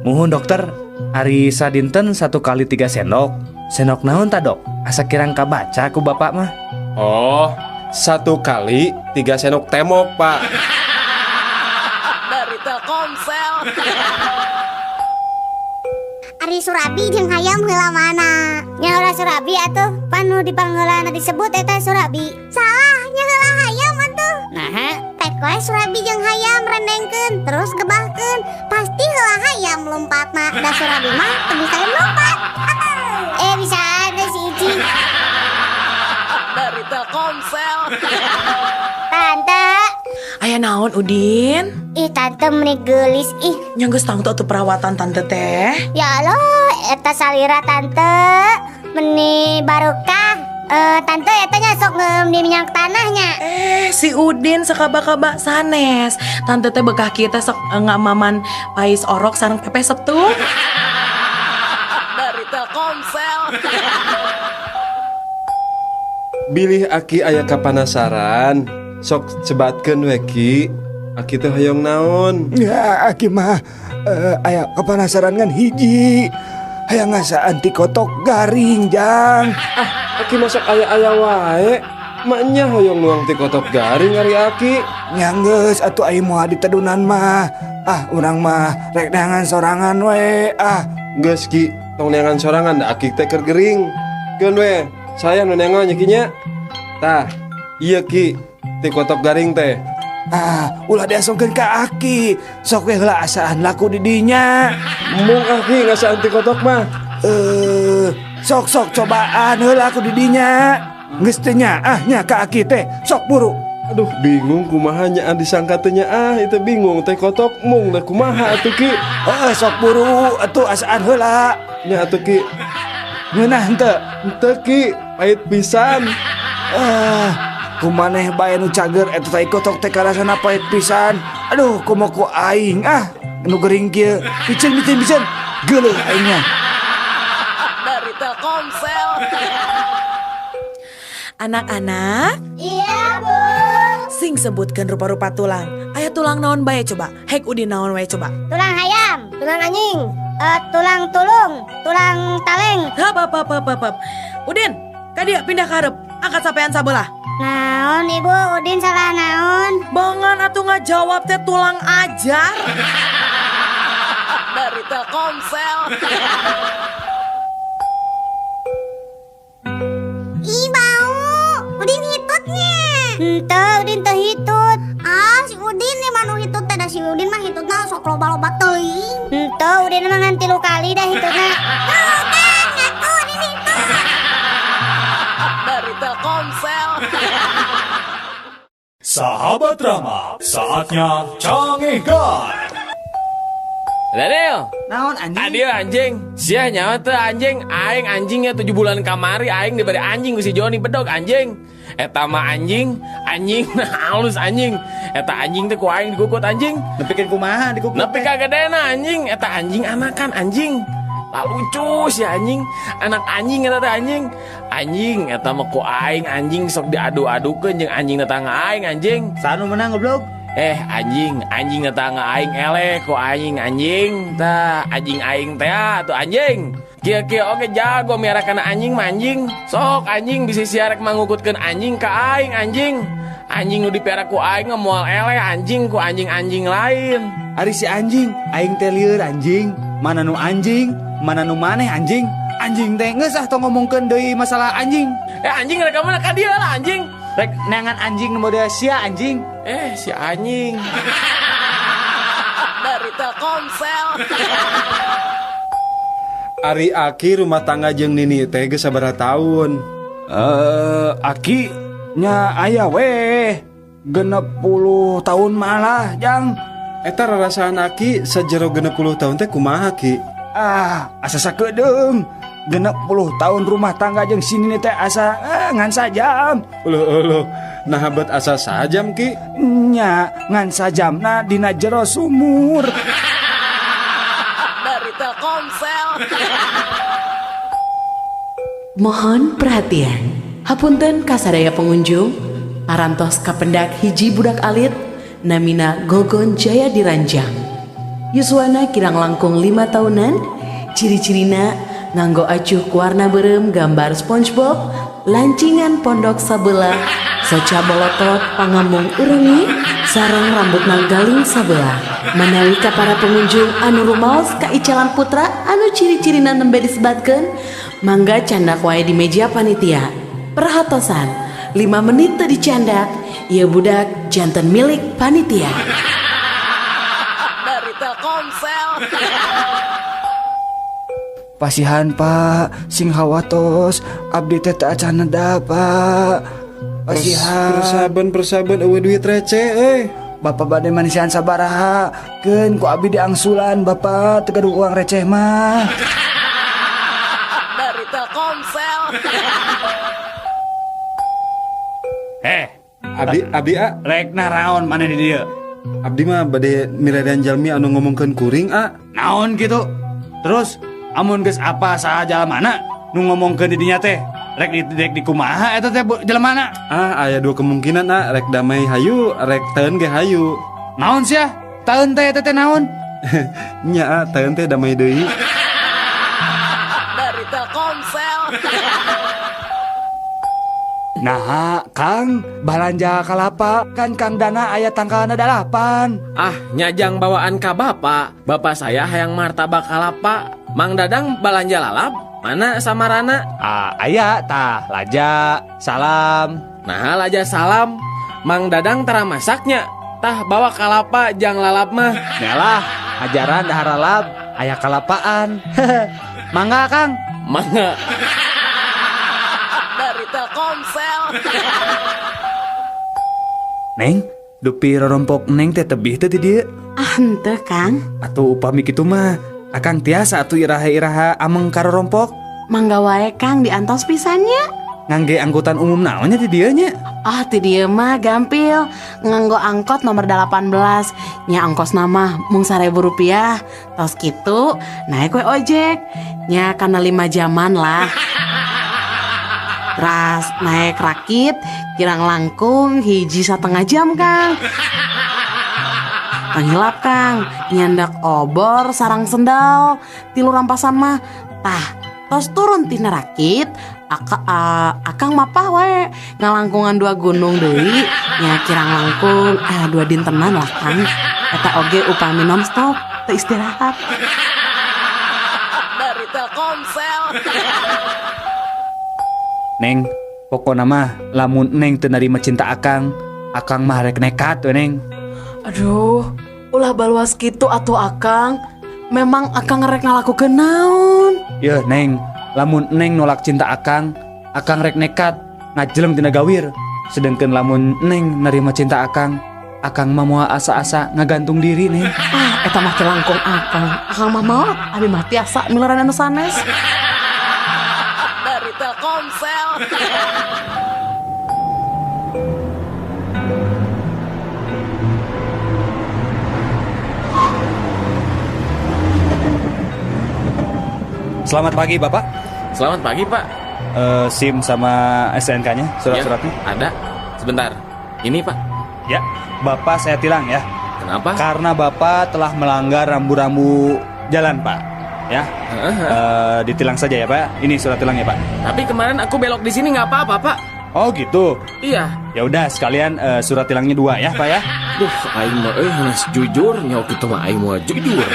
Speaker 1: Muhun dokter, hari sadinten 1 kali 3 sendok. Sendok naon ta dok? Asa kirang kabaca ku bapak mah.
Speaker 12: Oh, 1 kali 3 sendok temok pak.
Speaker 6: Dari Telkomsel.
Speaker 4: Ari Surabi jeung hayam heula mana? Nya heula Surabi atuh, panu dipanggeulana disebut eta Surabi. Salah, nya heula hayam atuh. Nah, tek wae Surabi jeung hayam rendengkeun, terus gebahkeun. Pasti heula hayam lompatna, da Surabi mah teu bisa lompat. Bisa ada si Ici.
Speaker 6: Dari Telkomsel.
Speaker 4: Tante.
Speaker 6: Aya naon Udin?
Speaker 4: Ih tante meuni geulis ih.
Speaker 6: Nya geus tangtu atuh perawatan tante teh.
Speaker 4: Ya Allah, eta salira tante meuni barokah. Tante eta nya sok ngeum di minyak tanahnya.
Speaker 6: Si Udin sakaba-kaba sanes. Tante teh bekah kita sok ngamaman pais orok sareng pepe setung. Dari Telkomsel.
Speaker 12: Bilih aki aya kapanasaran. Sok cebatkeun we Ki. Aki teh hoyong naon?
Speaker 13: Ya aki mah aya kapanasaran ngan hiji. Hayang ngasa anti kotok garing jang.
Speaker 12: Aki masak aya-aya wae. Maknya hoyong nuang ti kotok garing ari aki.
Speaker 13: Nyanggeus atuh ai moal ditedunan mah. Urang mah rek neangan sorangan we.
Speaker 12: Geus Ki, tong neangan sorangan da aki teh keur gering. Keun we, saya nu neangan nya Ki nya. Tah, iya Ki, ti kotok garing teh.
Speaker 13: Ulah diasongkeun ka aki. Sok we heula asaan laku di dinya.
Speaker 12: Mung aki ngasaan ti kotok mah.
Speaker 13: Sok cobaan heula aku di dinya. Geus teu nya nya ka aki teh. Sok buru.
Speaker 12: Aduh bingung kumaha nyaan disangka teh nya itu bingung teh kotok mung teh kumaha atuh Ki.
Speaker 13: Sok buru atuh asaan heula.
Speaker 12: Nya atuh Ki.
Speaker 13: Ngeunah henteu?
Speaker 12: Henteu Ki, pait pisan.
Speaker 13: Kumaneh bae nu cager eta teh kotok teh karasana pait pisan. Aduh kumaha ku aing nu gering kieu. Biceun geuleuh aingnya.
Speaker 6: Dari Telkomsel. Anak-anak.
Speaker 4: Iya Bu.
Speaker 6: Sing sebutkeun rupa-rupa tulang. Aya tulang naon bae coba? Hek Udin naon wae coba?
Speaker 4: Tulang hayam, tulang anjing, tulang tulung, tulang taleng.
Speaker 6: Hap. Udin, ka dieu pindah ka hareup. Angkat sapean sabelah.
Speaker 4: Naon Ibu, Udin salah naon?
Speaker 6: Bangan atuh ngajawab teh tulang ajar. Dari Telkomsel.
Speaker 4: Ih bau, Udin hitutnya. Henteu, Udin teh hitut. Si Udin nih manu hitut teh da si Udin mah hitutna sok loba-loba teuing. Henteu, Udin mah ngan 3 kali dah hitutna. Ngaku Udin hitut.
Speaker 6: Dari Telkomsel.
Speaker 10: Sahabat Rama, saatnya cangehkan.
Speaker 7: Daniel,
Speaker 11: naon anjing?
Speaker 7: Adio anjing, sia nyawa teh anjing, aing anjingnya 7 bulan kamari aing diberi anjing ku si Joni bedog anjing. Eta mah anjing halus anjing. Eta anjing teh ku aing digukut anjing.
Speaker 1: Nepikeun kumaha digukut?
Speaker 7: Nepi ka gedena anjing, eta anjing anakan anjing. Tak lucu si anjing, anak anjing eta teh anjing. Anjing eta mah ku aing anjing sok diadu-adukeun jeung anjing tetangga aing anjing.
Speaker 1: Sanu menang goblok?
Speaker 7: Anjing tetangga aing eleh ku anjing tah anjing aing teh atuh anjing. Kieu oge jago miarakan anjing manjing. Sok anjing bisa siarek mangukutkeun anjing ka aing anjing. Anjing nu dipiara ku aing moal eleh anjing ku anjing-anjing lain.
Speaker 1: Ari si anjing, aing teh lieur anjing. Mana nu anjing, mana nu maneh anjing. Anjing teh geus tong ngomongkeun deui masalah anjing.
Speaker 7: Anjing rek mana ka dieu lah anjing.
Speaker 1: Rek neangan anjing nu model sia anjing.
Speaker 7: Si anjing.
Speaker 6: Dari Telkomsel.
Speaker 12: Ari Aki rumah tangga jeung Nini teh geus sabaraha taun?
Speaker 13: Aki nya aya we 60 tahun malah jang.
Speaker 5: eta rarasaan Aki sajero 60 tahun teh kumaha Ki?
Speaker 13: Asa sakedeung. 60 tahun rumah tangga jeung sini teh asa ngan sajam.
Speaker 5: Uluh, nah bet asa sajam Ki?
Speaker 13: Nya, ngan sajamna dina jero sumur.
Speaker 15: Dari Telkomsel. Mohon perhatian. Hapunten kasadaya pengunjung, parantos kapendak hiji budak alit namina Gogon Jaya Diranjang. Yuswana kirang langkung 5 tahunan, ciri-cirina nganggo acuh ku warna berem gambar SpongeBob, lancingan pondok sabelah, soca bolotot pangambung urengi, sareng rambutna galing sabelah. Manawi ka para pengunjung anu rumaos ka Icalan Putra anu ciri-cirina nembe disebatkeun, mangga candak wae di meja panitia. Perhatosan, 5 menit teu dicandak, ieu budak janten milik panitia. Dari Telkomsel.
Speaker 13: Pasihan Pak, sing hawatos, abdi teh teu acan da Pak. Pasihan.
Speaker 5: Persaban eueuh duit receh
Speaker 13: Bapak bade manisian sabaraha? Keun ku abdi diangsulan Bapak teu gaduh uang receh mah.
Speaker 15: Dari Telkomsel.
Speaker 5: Abdi
Speaker 1: rek naraon mana di dia?
Speaker 5: Abdi mah bade miradan jalmi anu ngomongkeun kuring
Speaker 1: Naon gitu? Terus amun geus apa saha jalemana nu ngomongkeun di dinya teh? Rek di kumaha eta teh jalemana?
Speaker 5: Aya 2 kemungkinan rek damai hayu, rek teun ge hayu.
Speaker 1: Naon sia? Teun teh eta teh naon?
Speaker 5: Nya teun teh damai deui.
Speaker 15: Dari Telkomsel.
Speaker 13: Nah, Kang, balanja kalapa kan Kang Dana aya tangkalna 8.
Speaker 7: Nyajang bawaan ka bapak. Bapak saya hayang martabak kalapa. Mang Dadang balanja lalap. Mana samarana?
Speaker 1: Aya tah laja salam.
Speaker 7: Nah laja salam. Mang Dadang tara masaknya. Tah bawa kalapa jang lalap mah.
Speaker 1: Nyalah, ajaran dahar lalap aya kalapaan. Mangga Kang.
Speaker 7: Mangga.
Speaker 15: Dari Telkomsel.
Speaker 1: Neng, dupi rorompok Neng teh tebih teh di dieu.
Speaker 15: Henteu Kang.
Speaker 1: Atuh upami kitu mah, akang tiasa atuh iraha-iraha ameng ka rorompok.
Speaker 15: Mangga wae Kang diantos pisannya.
Speaker 1: Ngangge angkutan umum naonnya di dieu nya?
Speaker 15: Ti dieu mah gampil. Nganggo angkot nomor 18. Nya ongkos nama mung Rp1.000. Tos kitu naik we ojek. Nya kana 5 jaman lah. Ras naik rakit kirang langkung hiji 1/2 jam Kang. Panghilap Kang, nyandak obor sarang sendal, 3 rampasan mah. Tah, tos turun tina rakit, akang mapah wae ngalangkungan 2 gunung deui, nya kirang langkung 2 dintenan lah Kang. Eta oge upami nonstop, teu istirahat. Dari Telkomsel.
Speaker 1: Neng, pokona mah lamun Neng teu narima cinta akang mah rek nekat we Neng.
Speaker 15: Aduh, ulah baluas kitu atuh akang. Memang akang rek ngalakukeun naon?
Speaker 1: Yeuh Neng, lamun Neng nolak cinta akang rek nekat ngajelem tina gawir. Sedengkeun lamun Neng narima cinta akang mah moal asa-asa ngagantung diri Neng.
Speaker 15: Eta mah langkung akang mah mau abi mah tiasa mileran anu sanes. Dari Telkomsel.
Speaker 1: Selamat pagi Bapak.
Speaker 7: Selamat pagi Pak.
Speaker 1: SIM sama STNK-nya, surat-suratnya?
Speaker 7: Ya, ada. Sebentar. Ini Pak.
Speaker 1: Ya, Bapak saya tilang ya.
Speaker 7: Kenapa?
Speaker 1: Karena Bapak telah melanggar rambu-rambu jalan Pak. Ya, ditilang saja ya Pak. Ini surat tilangnya Pak.
Speaker 7: Tapi kemarin aku belok di sini nggak apa-apa Pak.
Speaker 1: Oh gitu.
Speaker 7: Iya.
Speaker 1: Ya udah sekalian surat tilangnya 2 ya Pak ya.
Speaker 7: Duh, aing mah harus jujur, nyok itu mah aing mah jujur.